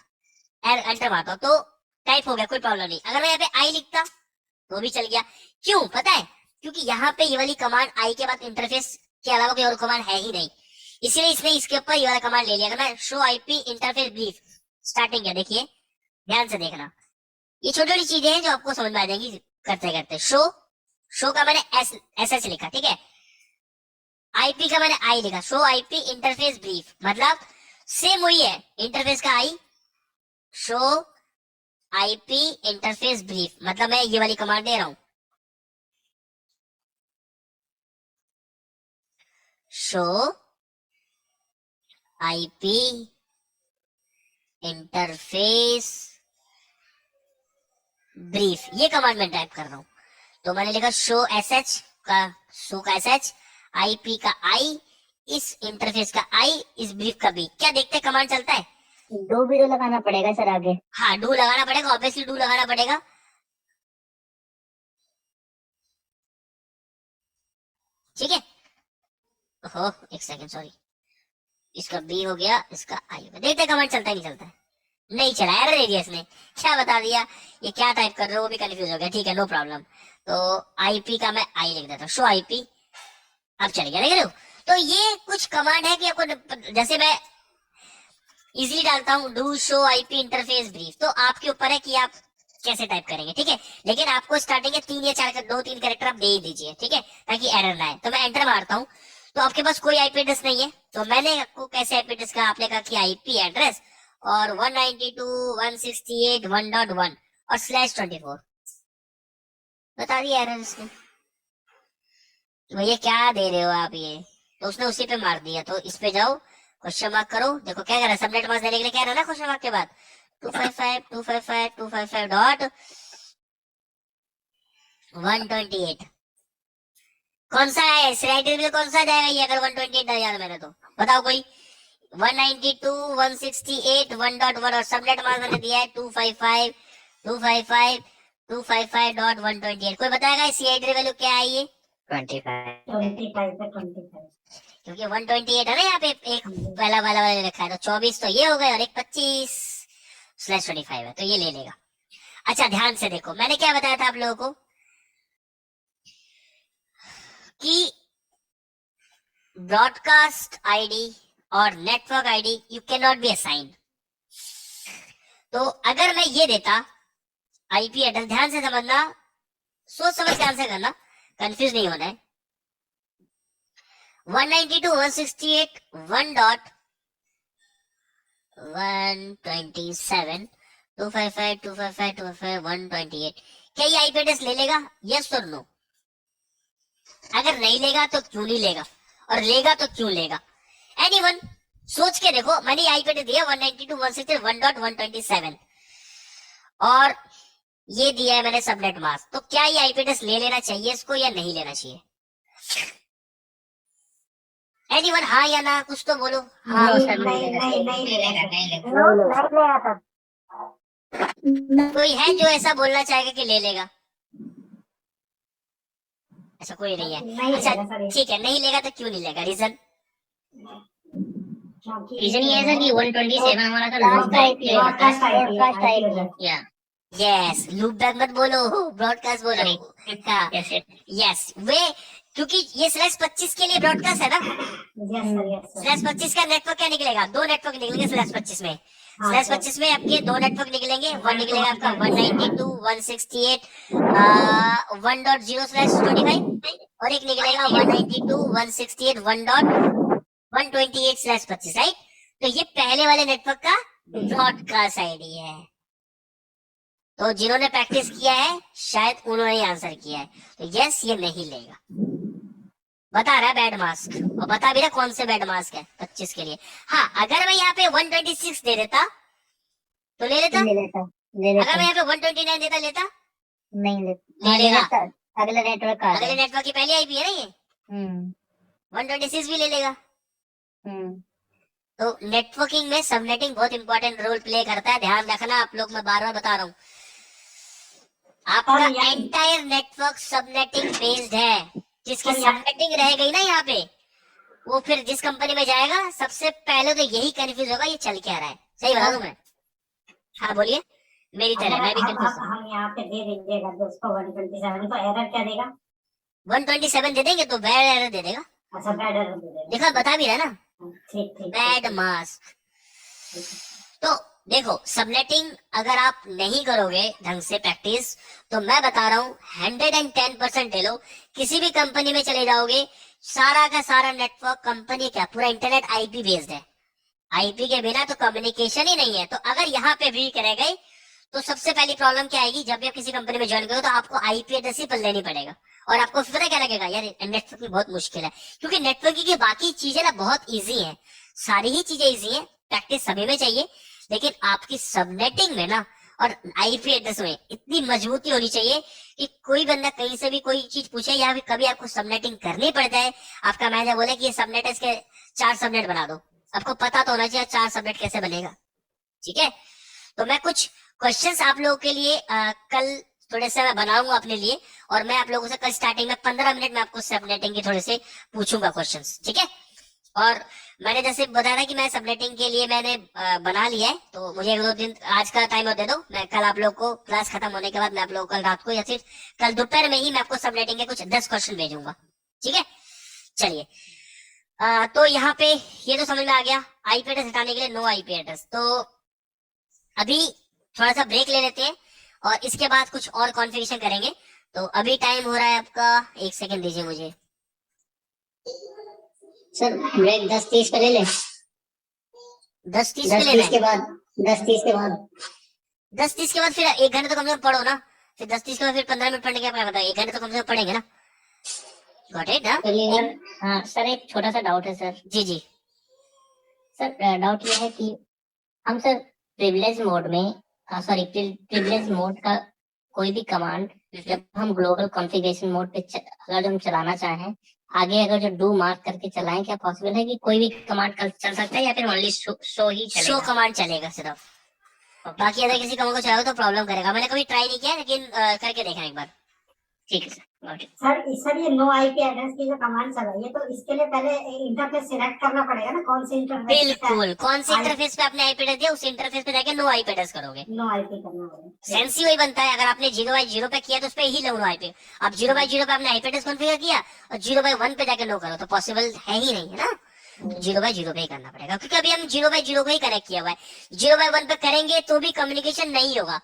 एंटर मारता हूँ तो टाइप हो गया, कोई प्रॉब्लम नहीं। अगर मैं यहाँ पे I लिखता तो भी चल गया। क्यों पता है, क्योंकि यहाँ पे ये वाली कमांड आई के बाद इंटरफेस के अलावा कोई और कमांड है ही नहीं, इसीलिए इसने इसके ऊपर ये वाला कमांड ले लिया। अगर मैं show IP interface brief starting है, देखिए ध्यान से देखना, ये छोटी छोटी चीजें हैं जो आपको समझ में आ जाएंगी करते करते। शो का मैंने एस लिखा, ठीक है। आईपी का मैंने आई लिखा, शो आईपी इंटरफेस ब्रीफ, मतलब सेम वही है, इंटरफेस का आई, शो आईपी इंटरफेस ब्रीफ, मतलब मैं ये वाली कमांड दे रहा हूं, शो आईपी इंटरफेस ब्रीफ, ये कमांड मैं टाइप कर रहा हूं। तो मैंने लिखा शो एसएच का, शो का एसएच, आईपी का आई, इस इंटरफेस का आई, इस ब्रीफ का बी। क्या देखते कमांड चलता है? दो वीडियो लगाना पड़ेगा सर आगे। हाँ, डू लगाना पड़ेगा, ऑब्वियसली डू लगाना पड़ेगा। ठीक है, ओहो एक सेकंड, सॉरी, इसका बी हो गया, इसका आई हो गया। देखते कमांड चलता है नहीं चलता है? नहीं चला, एरर दे दिया इसने, क्या बता दिया, ये क्या टाइप कर रहे हो वो भी कंफ्यूज हो गया। ठीक है, नो प्रॉब्लम। तो आईपी का मैं आई लिख देता हूँ, शो आईपी, अब चल गया, देख रहे हो। तो ये कुछ कमांड है कि आपको, जैसे मैं इजीली डालता हूँ do show IP interface brief, तो आपके ऊपर है कि आप कैसे टाइप करेंगे, ठीक है। लेकिन आपको स्टार्टिंग के 3 या 4 2-3 कैरेक्टर आप दे ही दीजिए, ठीक है, ताकि एरर ना आए। तो मैं एंटर मारता हूँ, तो आपके पास कोई आईपी एड्रेस नहीं है, तो मैंने आपको कैसे आईपी एड्रेस का, आपने कहा कि आईपी एड्रेस और 192.168.1.1 और /24 बता दिया एरर इसने। भैया क्या दे रहे हो आप ये, तो उसने उसी पे मार दिया। तो इस पे जाओ, क्वेश्चन मार्क करो, देखो क्या कर रहा है, सबनेट मास्क देने के लिए क्या रहा है ना, क्वेश्चन मार्क के बाद 255.128 कौन सा है, में कौन सा जाएगा ये, अगर 128 डाल यार मैंने, तो बताओ कोई। 192.168.1.1 और सबनेट मास्क मैंने दिया है 255.255.128। कोई बताएगा सीआईडी वैल्यू क्या है ये? 25 क्योंकि 128 है ना यहाँ पे, एक पहला वाला वाला लिखा है, तो 24 तो ये हो गए और एक 25/25 है, तो ये ले लेगा। अच्छा ध्यान से देखो, मैंने क्या बताया था आप लोगों को कि ब्रॉडकास्ट आईडी और network ID you can not be assign. तो अगर मैं ये देता आईपी एड्रेस, ध्यान से समझना, सोच समझ के आंसर करना, कंफ्यूज नहीं होना है। 192.168 1.127 255 255 255 128, क्या ये आईपी एड्रेस ले लेगा? यस और नो? अगर नहीं लेगा तो क्यों नहीं लेगा, और लेगा तो क्यों लेगा? एनीवन सोच के देखो, मैंने आईपी एड्रेस दिया 192.168 और ये दिया है मैंने सबनेट मास्क, तो क्या ये आईपी एड्रेस ले लेना चाहिए इसको या नहीं लेना चाहिए? एनीवन हाँ या ना, कुछ तो बोलो। हाँ नो सर, नहीं नहीं नहीं नहीं लेगा, नहीं लेगा। कोई है जो ऐसा बोलना चाहेगा कि ले लेगा? ऐसा कोई नहीं है। नहीं अच्छा लेगा सर, ठीक है, नहीं लेगा तो क्यों नहीं लेगा? रीजन? रीजन ये है सर कि 127 हमारा तो लूप ब्रॉडकास्ट ब्रॉडकास्ट आईपी है। या यस, लूप बैक मत बोलो, ब्रॉडकास्ट बोलो। हाँ यस यस, वे क्योंकि ये /25 के लिए ब्रॉडकास्ट है ना। Yes sir. /25 का नेटवर्क क्या निकलेगा? दो नेटवर्क निकलेंगे /25 में। /25 में आपके दो नेटवर्क निकलेंगे, वन निकलेगा आपका 192.168.1.0/25 और एक निकलेगा 192.168.1.128/25, राइट? तो ये पहले वाले नेटवर्क का ब्रॉडकास्ट आईडी है। तो जिन्होंने प्रैक्टिस किया है शायद उन्होंने ही आंसर किया है, तो यस ये नहीं लेगा। बता रहा है बैड मास्क, और बता भी रहा कौन से बैड मास्क है 25 के लिए। हाँ, अगर मैं यहाँ पे 126 दे देता तो ले लेता, ले लेता अगर मैं यहाँ पे 129 देता लेता? नहीं ले लेता लेगा। अगले नेटवर्क का अगले नेटवर्क की पहली आईपी है ना ये, 126 भी ले लेगा। तो नेटवर्किंग में सबनेटिंग बहुत इंपॉर्टेंट रोल प्ले करता है, ध्यान रखना आप लोग, मैं बार बार बता रहा हूँ। आपका एंटायर नेटवर्क सबनेटिंग बेस्ड है, जिसकी सबनेटिंग रह गई ना यहाँ पे, वो फिर जिस कंपनी में जाएगा सबसे पहले तो यही कंफ्यूज होगा ये चल क्या रहा है। सही बता दूं मैं? हाँ बोलिए, मेरी तरह मैं भी कंफ्यूज हूँ। हम यहाँ पे दे दीजिएगा दोस्तों 127, तो एरर क्या देगा? 127 दे देंगे तो बैड एरर दे देगा। अच्छा बैड एरर दे देगा। देखा, बता भी रहा है ना, ठीक ठीक बैड मास्क। तो देखो, सबनेटिंग अगर आप नहीं करोगे ढंग से प्रैक्टिस, तो मैं बता रहा हूँ 110% ले लो, किसी भी कंपनी में चले जाओगे, सारा का सारा नेटवर्क कंपनी का पूरा इंटरनेट आईपी बेस्ड है। आईपी के बिना तो कम्युनिकेशन ही नहीं है। तो अगर यहाँ पे वीक रह गए तो सबसे पहली प्रॉब्लम क्या आएगी? जब भी आप किसी कंपनी में ज्वाइन करो तो आपको आईपी एड्रेस ही पर लेनी पड़ेगा, और आपको फिर पता क्या लगेगा, यार नेटवर्किंग बहुत मुश्किल है। क्योंकि नेटवर्किंग की बाकी चीजें ना बहुत इजी हैं, सारी ही चीजें इजी हैं, प्रैक्टिस सभी में चाहिए, लेकिन आपकी सबनेटिंग में ना और आईपी एड्रेस में इतनी मजबूती होनी चाहिए कि कोई बंदा कहीं से भी कोई चीज पूछे या फिर कभी आपको सबनेटिंग करनी पड़ जाए, आपका मैनेजर बोले कि ये सबनेट है, इसके 4 सबनेट बना दो, आपको पता तो होना चाहिए 4 सबनेट कैसे बनेगा। ठीक है, तो मैं कुछ क्वेश्चंस आप लोगों के लिए कल थोड़े से मैं बनाऊंगा अपने लिए, और मैं आप लोगों से कल स्टार्टिंग में 15 मिनट में आपको सबनेटिंग के थोड़े से पूछूंगा क्वेश्चंस। ठीक है, और मैंने जैसे बताया था कि मैं सबनेटिंग के लिए मैंने बना लिया है, तो मुझे 1-2 दिन आज का टाइम और दे दो, मैं कल आप लोग को क्लास खत्म होने के बाद मैं आप लोगों को कल रात को या फिर कल दोपहर में ही मैं आपको सबनेटिंग के कुछ 10 क्वेश्चन भेजूंगा। ठीक है, चलिए। तो यहाँ पे ये तो समझ में आ गया, आईपी एड्रेस हटाने के लिए नो आईपी एड्रेस। तो अभी थोड़ा सा ब्रेक ले लेते हैं और इसके बाद कुछ और कॉन्फ़िगरेशन करेंगे। तो अभी टाइम हो रहा है आपका, 1 सेकंड दीजिए मुझे। सर ब्रेक 10:30 पे ले ले। 10:30 पे लेना है? के बाद 10:30 के बाद 10:30 के बाद फिर 1 घंटे तो कम से कम पढ़ो ना, फिर 10:30 के बाद फिर 15 मिनट पढ़ने के बाद बताओ, 1 घंटे तो कम से कम पढ़ेंगे ना। Got it? हाँ सर, एक छोटा सा डाउट है सर। जी जी सर डाउट ये है कि हम सर प्रिविलेज मोड में प्रिविलेज मोड का कोई भी कमांड जब हम ग्लोबल कॉन्फ़िगरेशन मोड पे अगर हम चलाना चाहें, आगे अगर जो डू मार्क करके चलाएं, क्या पॉसिबल है कि कोई भी कमांड चल सकता है या फिर ओनली शो ही चलेगा? शो कमांड चलेगा सिर्फ, बाकी अगर किसी कमांड को चलाओ तो प्रॉब्लम करेगा। मैंने कभी ट्राई नहीं किया, लेकिन करके देखना एक बार। ठीक है सर, got it। सर ये नो आईपी एड्रेस की जो कमांड चलाइए, तो इसके लिए पहले इंटरफेस सिलेक्ट करना पड़ेगा ना, कौन से इंटरफेस? बिल्कुल, कौन से इंटरफेस पे आपने आईपी एड्रेस दिया उस इंटरफेस पे जाके नो आईपी एड्रेस करोगे। नो आईपी करना पड़ेगा। सेंस ही वही बनता है, अगर आपने 0/0 पे किया तो उस पे ही लो नो आईपी। आप 0/0 पे आपने आईपी एड्रेस कॉन्फ़िगर किया और 0/1 पे जाके नो करो तो पॉसिबल है ही नहीं, है ना। 0/0 पे ही करना पड़ेगा, क्योंकि अभी हम 0/0 को ही कनेक्ट किया हुआ है। 0/1 पे करेंगे तो भी कम्युनिकेशन नहीं होगा।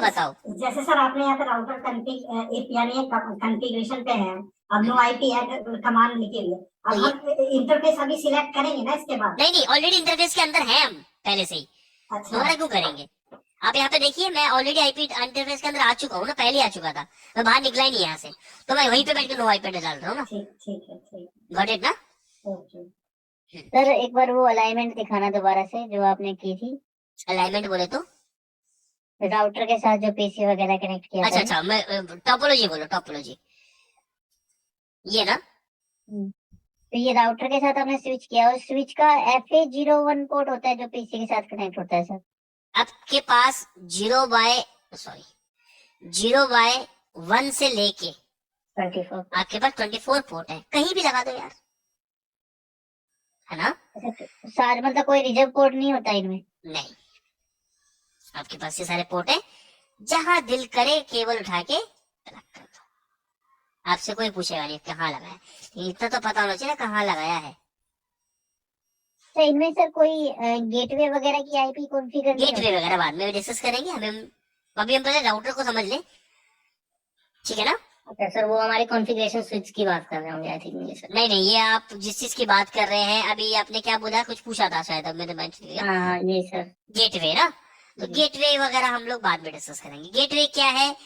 बताओ। जैसे सर आपने यहाँ पे राउटर कॉन्फ़िग यानी कॉन्फ़िगरेशन पे है, अब नो आईपी ऐड कमांड लिखी हुई है, अब तो हम इंटरफेस अभी सिलेक्ट करेंगे ना इसके बाद। नहीं, ऑलरेडी इंटरफेस के अंदर है हम पहले से ही, अच्छा दोबारा क्यों करेंगे? आप यहाँ पे देखिए, मैं ऑलरेडी आईपी इंटरफेस के अंदर आ चुका हूँ ना, पहले ही आ चुका था, मैं बाहर निकला ही नहीं यहाँ से, तो मैं वहीं पे बैठ के नो आईपी डाल रहा हूँ ना। ठीक ठीक है, ठीक गॉट इट ना? ओके। सर एक बार वो अलाइनमेंट दिखाना दोबारा से जो आपने की थी, अलाइनमेंट बोले तो? राउटर के साथ जो पीसी वगैरह कनेक्ट किया था। अच्छा, मैं टोपोलॉजी बोलो, टोपोलॉजी ये ना। तो ये राउटर के साथ हमने स्विच किया, और स्विच का FA01 पोर्ट होता है जो पीसी के साथ कनेक्ट होता है सर। आपके पास 0/1 से लेके 24। आपके पास 24 पोर्ट है, कहीं भी लगा दो यार, है ना? सारे मतलब कोई रिजर्व पोर्ट नहीं होता इनमें? नहीं, आपके पास ये सारे पोर्ट है, जहां दिल करे केबल उठा के कनेक्ट कर दो, आपसे कोई पूछेगा नहीं कहाँ लगाया, इतना तो पता होना चाहिए ना कहाँ लगाया है। तो इनमें सर कोई गेटवे वगैरह की आईपी कॉन्फ़िगर नहीं गेटवे वगैरह बाद में डिस्कस करेंगे, अभी हम पहले राउटर को समझ लें, ठीक है ना? होता? सर वो हमारे कॉन्फ़िगरेशन स्विच की बात कर रहे होंगे आई थिंक ये सर। नहीं, ये आप जिस चीज की बात कर रहे हैं, अभी आपने क्या बोला, कुछ पूछा था शायद, अब मैंने मेंशन किया हाँ ये सर। गेटवे ना, तो गेटवे वगैरह हम लोग बाद में डिस्कस करेंगे। गेटवे क्या है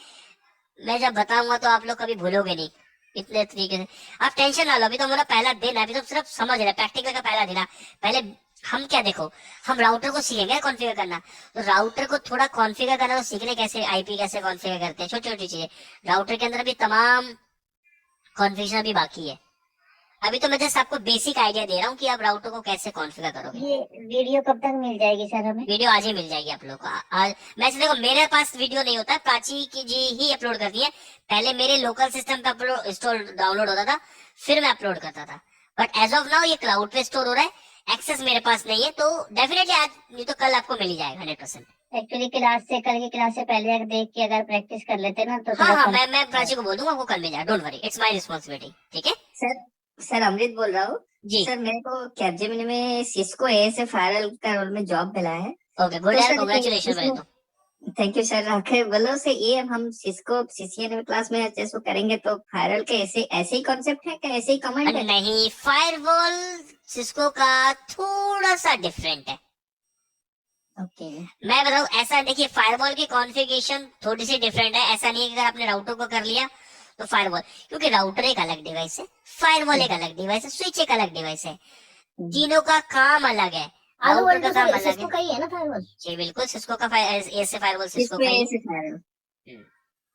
मैं जब बताऊंगा तो आप लोग कभी भूलोगे नहीं, इतने तरीके से आप टेंशन ना लो। अभी तो हमारा पहला दिन है, अभी तो सिर्फ समझ रहे, प्रैक्टिकल का पहला दिन है। पहले हम क्या देखो, हम राउटर को सीखेंगे कॉन्फ़िगर करना, तो राउटर को थोड़ा कॉन्फ़िगर करना तो सीखने कैसे, आईपी कैसे कॉन्फ़िगर करते हैं, छोटी छोटी चीजें राउटर के अंदर अभी तमाम कॉन्फ़िगरेशन अभी बाकी है। अभी तो मैं जस्ट आपको बेसिक आइडिया दे रहा हूँ कि आप राउटर को कैसे कॉन्फ़िगर करोगे। ये वीडियो कब तक मिल जाएगी सर हमें? वीडियो आज ही मिल जाएगी आप लोग को। आज मैं देखो, मेरे पास वीडियो नहीं होता, प्राची की जी ही अपलोड करती है। पहले मेरे लोकल सिस्टम पे अपलोड इंस्टॉल डाउनलोड होता था, फिर मैं अपलोड करता था, बट एज ऑफ नाउ ये क्लाउड पे स्टोर हो रहा है, एक्सेस मेरे पास नहीं है, तो डेफिनेटली आज नहीं तो कल आपको मिल ही जाएगा 100%। एक्चुअली क्लास से, कल की क्लास से पहले अगर देख के अगर प्रैक्टिस कर लेते ना तो हाँ थोड़ा हाँ, मैं प्राची को बोल दूंगा, आपको कल मिल जाएगा, don't worry, it's my responsibility, ठीक है? सर अमृत बोल रहा हूँ। जी सर मेरे को कैपजेमिनी में सिस्को एएस फायरल का रोल में जॉब मिला है। ओके, गुड तो यार, सर कांग्रेचुलेशन इसमें- भाई। तो थैंक यू सर। आखिर बोलो से ये हम सिस्को सीसीएनए क्लास में जैसे करेंगे तो फायरल के ऐसे ही कॉन्सेप्ट है क्या, ऐसे ही कमांड है? नहीं, फायरवॉल सिस्को का थोड़ा सा डिफरेंट है। ओके मैं बताऊं, ऐसा देखिए, फायरवॉल की कॉन्फ़िगरेशन थोड़ी सी डिफरेंट है। ऐसा नहीं है कि अगर आपने राउटर को कर लिया तो फायरवॉल, क्योंकि राउटर एक अलग डिवाइस है, फायरवॉल एक अलग डिवाइस है, स्विच एक अलग डिवाइस है, तीनों का काम अलग है, राउटर का काम अलग है। का ही है ना फायरवॉल? जी बिल्कुल, सिस्को का ऐसे फायरवॉल सिस्को सिस्को का ही एएस फायरल।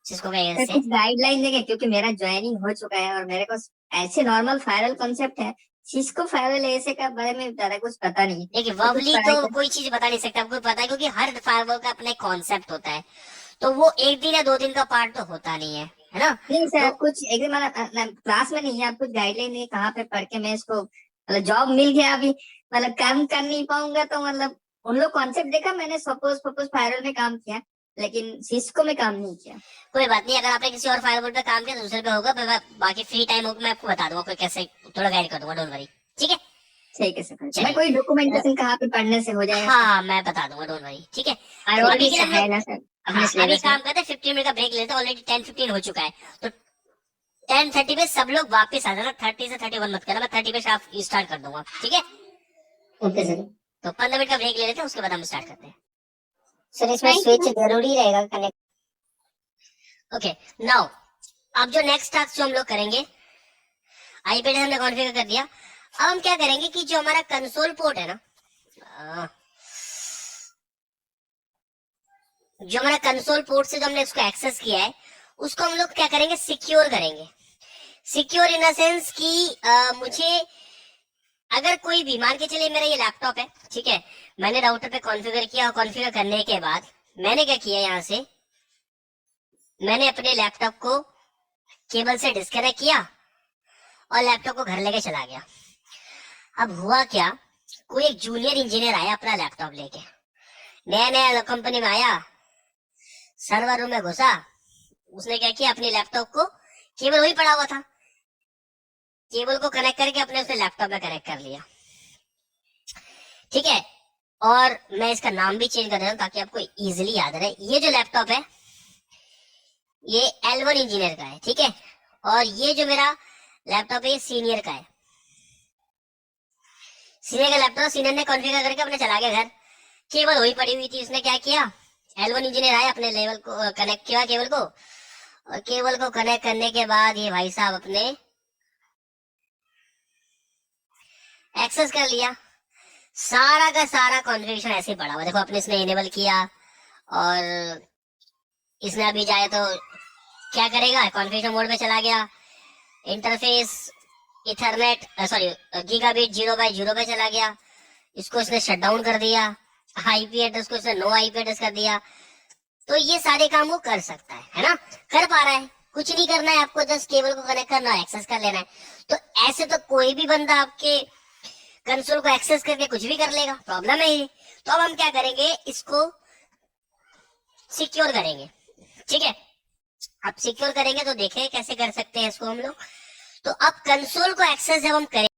सिस्को का सर ऐसे। कुछ गाइडलाइन देंगे क्योंकि मेरा ज्वाइनिंग हो चुका है और मेरे को ऐसे नॉर्मल फायरल कॉन्सेप्ट है, सिस्को फायरल ऐसे का बारे में ज्यादा कुछ पता नहीं। देखिए, तो कुछ वर्बली पढ़ाई तो कोई चीज बता नहीं सकता, आपको पता है, क्योंकि हर फायरवॉल का अपना एक कॉन्सेप्ट होता है, तो वो एक दिन या 2 दिन का पार्ट तो होता नहीं है ना? नहीं सर, तो- कुछ एकदम क्लास में नहीं है, आप कुछ गाइडलाइन नहीं कहाँ पे पढ़ के मैं इसको मतलब जॉब मिल गया अभी, मतलब काम कर नहीं पाऊंगा तो मतलब उन लोग कॉन्सेप्ट देखा मैंने, सपोज फायरल में काम किया लेकिन सिस्को में काम नहीं किया। कोई बात नहीं, अगर आपने किसी और फायरवॉल पे काम किया तो दूसरे पे होगा, बाकी फ्री टाइम होगा मैं आपको बता दूंगा, कोई कैसे थोड़ा गाइड कर दूंगा, डोंट वरी, ठीक है? ठीक है सर। चलिए। मैं कोई डॉक्यूमेंटेशन कहाँ पे पढ़ने से हो जाएगा? हाँ, मैं बता दूंगा, डोंट वरी, ठीक है? फायरवॉल अभी भी के लिए हम है लोग- ना सर अपने हाँ, अभी सिलेबस में? काम करते हैं, 15 मिनट का ब्रेक लेते हैं, ऑलरेडी 10:15 हो चुका है, तो 10:30 पे सब लोग वापस आ जाना, 30 से 31 मत करना, मैं 30 पे स्टार्ट कर दूंगा, ठीक है? Okay sir. तो 15 मिनट का ब्रेक ले लेते हैं, उसके बाद हम स्टार्ट करते हैं। सर इसमें स्विच जरूरी रहेगा कनेक्ट? ओके, नाउ अब जो नेक्स्ट टास्क जो हम लोग करेंगे, आईपी हमने कॉन्फ़िगर कर दिया, अब हम क्या करेंगे कि जो हमारा कंसोल पोर्ट है ना, जो हमारा कंसोल पोर्ट से जो हमने उसको एक्सेस किया है, उसको हम लोग क्या करेंगे, सिक्योर करेंगे। सिक्योर इन द सेंस कि मुझे अगर कोई भी, मान के चलिए मेरा ये लैपटॉप है, ठीक है, मैंने राउटर पे कॉन्फ़िगर किया, और कॉन्फ़िगर करने के बाद मैंने क्या किया, यहाँ से मैंने अपने लैपटॉप को केबल से डिस्कनेक्ट किया और लैपटॉप को घर लेके चला गया। अब हुआ क्या, कोई एक जूनियर इंजीनियर आया अपना लैपटॉप लेके, नया नया कंपनी में आया, सर्वर रूम में घुसा, उसने क्या किया, अपने लैपटॉप को, केबल वही पड़ा हुआ था, केबल को कनेक्ट करके अपने उसने लैपटॉप में कनेक्ट कर लिया, ठीक है। और मैं इसका नाम भी चेंज कर रहा हूँ ताकि आपको इजीली याद रहे। ये जो लैपटॉप है ये L1 इंजीनियर का है, ठीक है। और ये जो मेरा लैपटॉप है ये सीनियर का है। सीनियर का लैपटॉप सीनियर ने कॉन्फ़िगर करके अपने चला गया घर। केबल वही पड़ी हुई थी, उसने क्या किया, L1 इंजीनियर आया, अपने लेवल को कनेक्ट किया केबल को, और केबल को कनेक्ट करने के बाद ये भाई साहब अपने एक्सेस कर लिया। सारा का सारा कॉन्फ़िगरेशन ऐसे ही पड़ा हुआ, देखो अपने इसने इनेबल किया और इसने अभी जाए तो क्या करेगा, कॉन्फ़िगरेशन मोड पे चला गया, इंटरफेस इथरनेट गीगाबिट 0x0 पे चला गया, इसको इसने शट डाउन कर दिया, आईपी एड्रेस को इसने नो आईपी एड्रेस कर दिया। तो ये सारे काम वो कर सकता है ना, कर पा रहा है। कुछ नहीं करना है आपको, जस्ट केबल को कनेक्ट करना है, एक्सेस कर लेना है। तो ऐसे तो कोई भी बंदा आपके कंसोल को एक्सेस करके कुछ भी कर लेगा, प्रॉब्लम है ये। तो अब हम क्या करेंगे, इसको सिक्योर करेंगे, ठीक है। अब सिक्योर करेंगे तो देखें कैसे कर सकते हैं इसको हम लोग। तो अब कंसोल को एक्सेस जब हम करें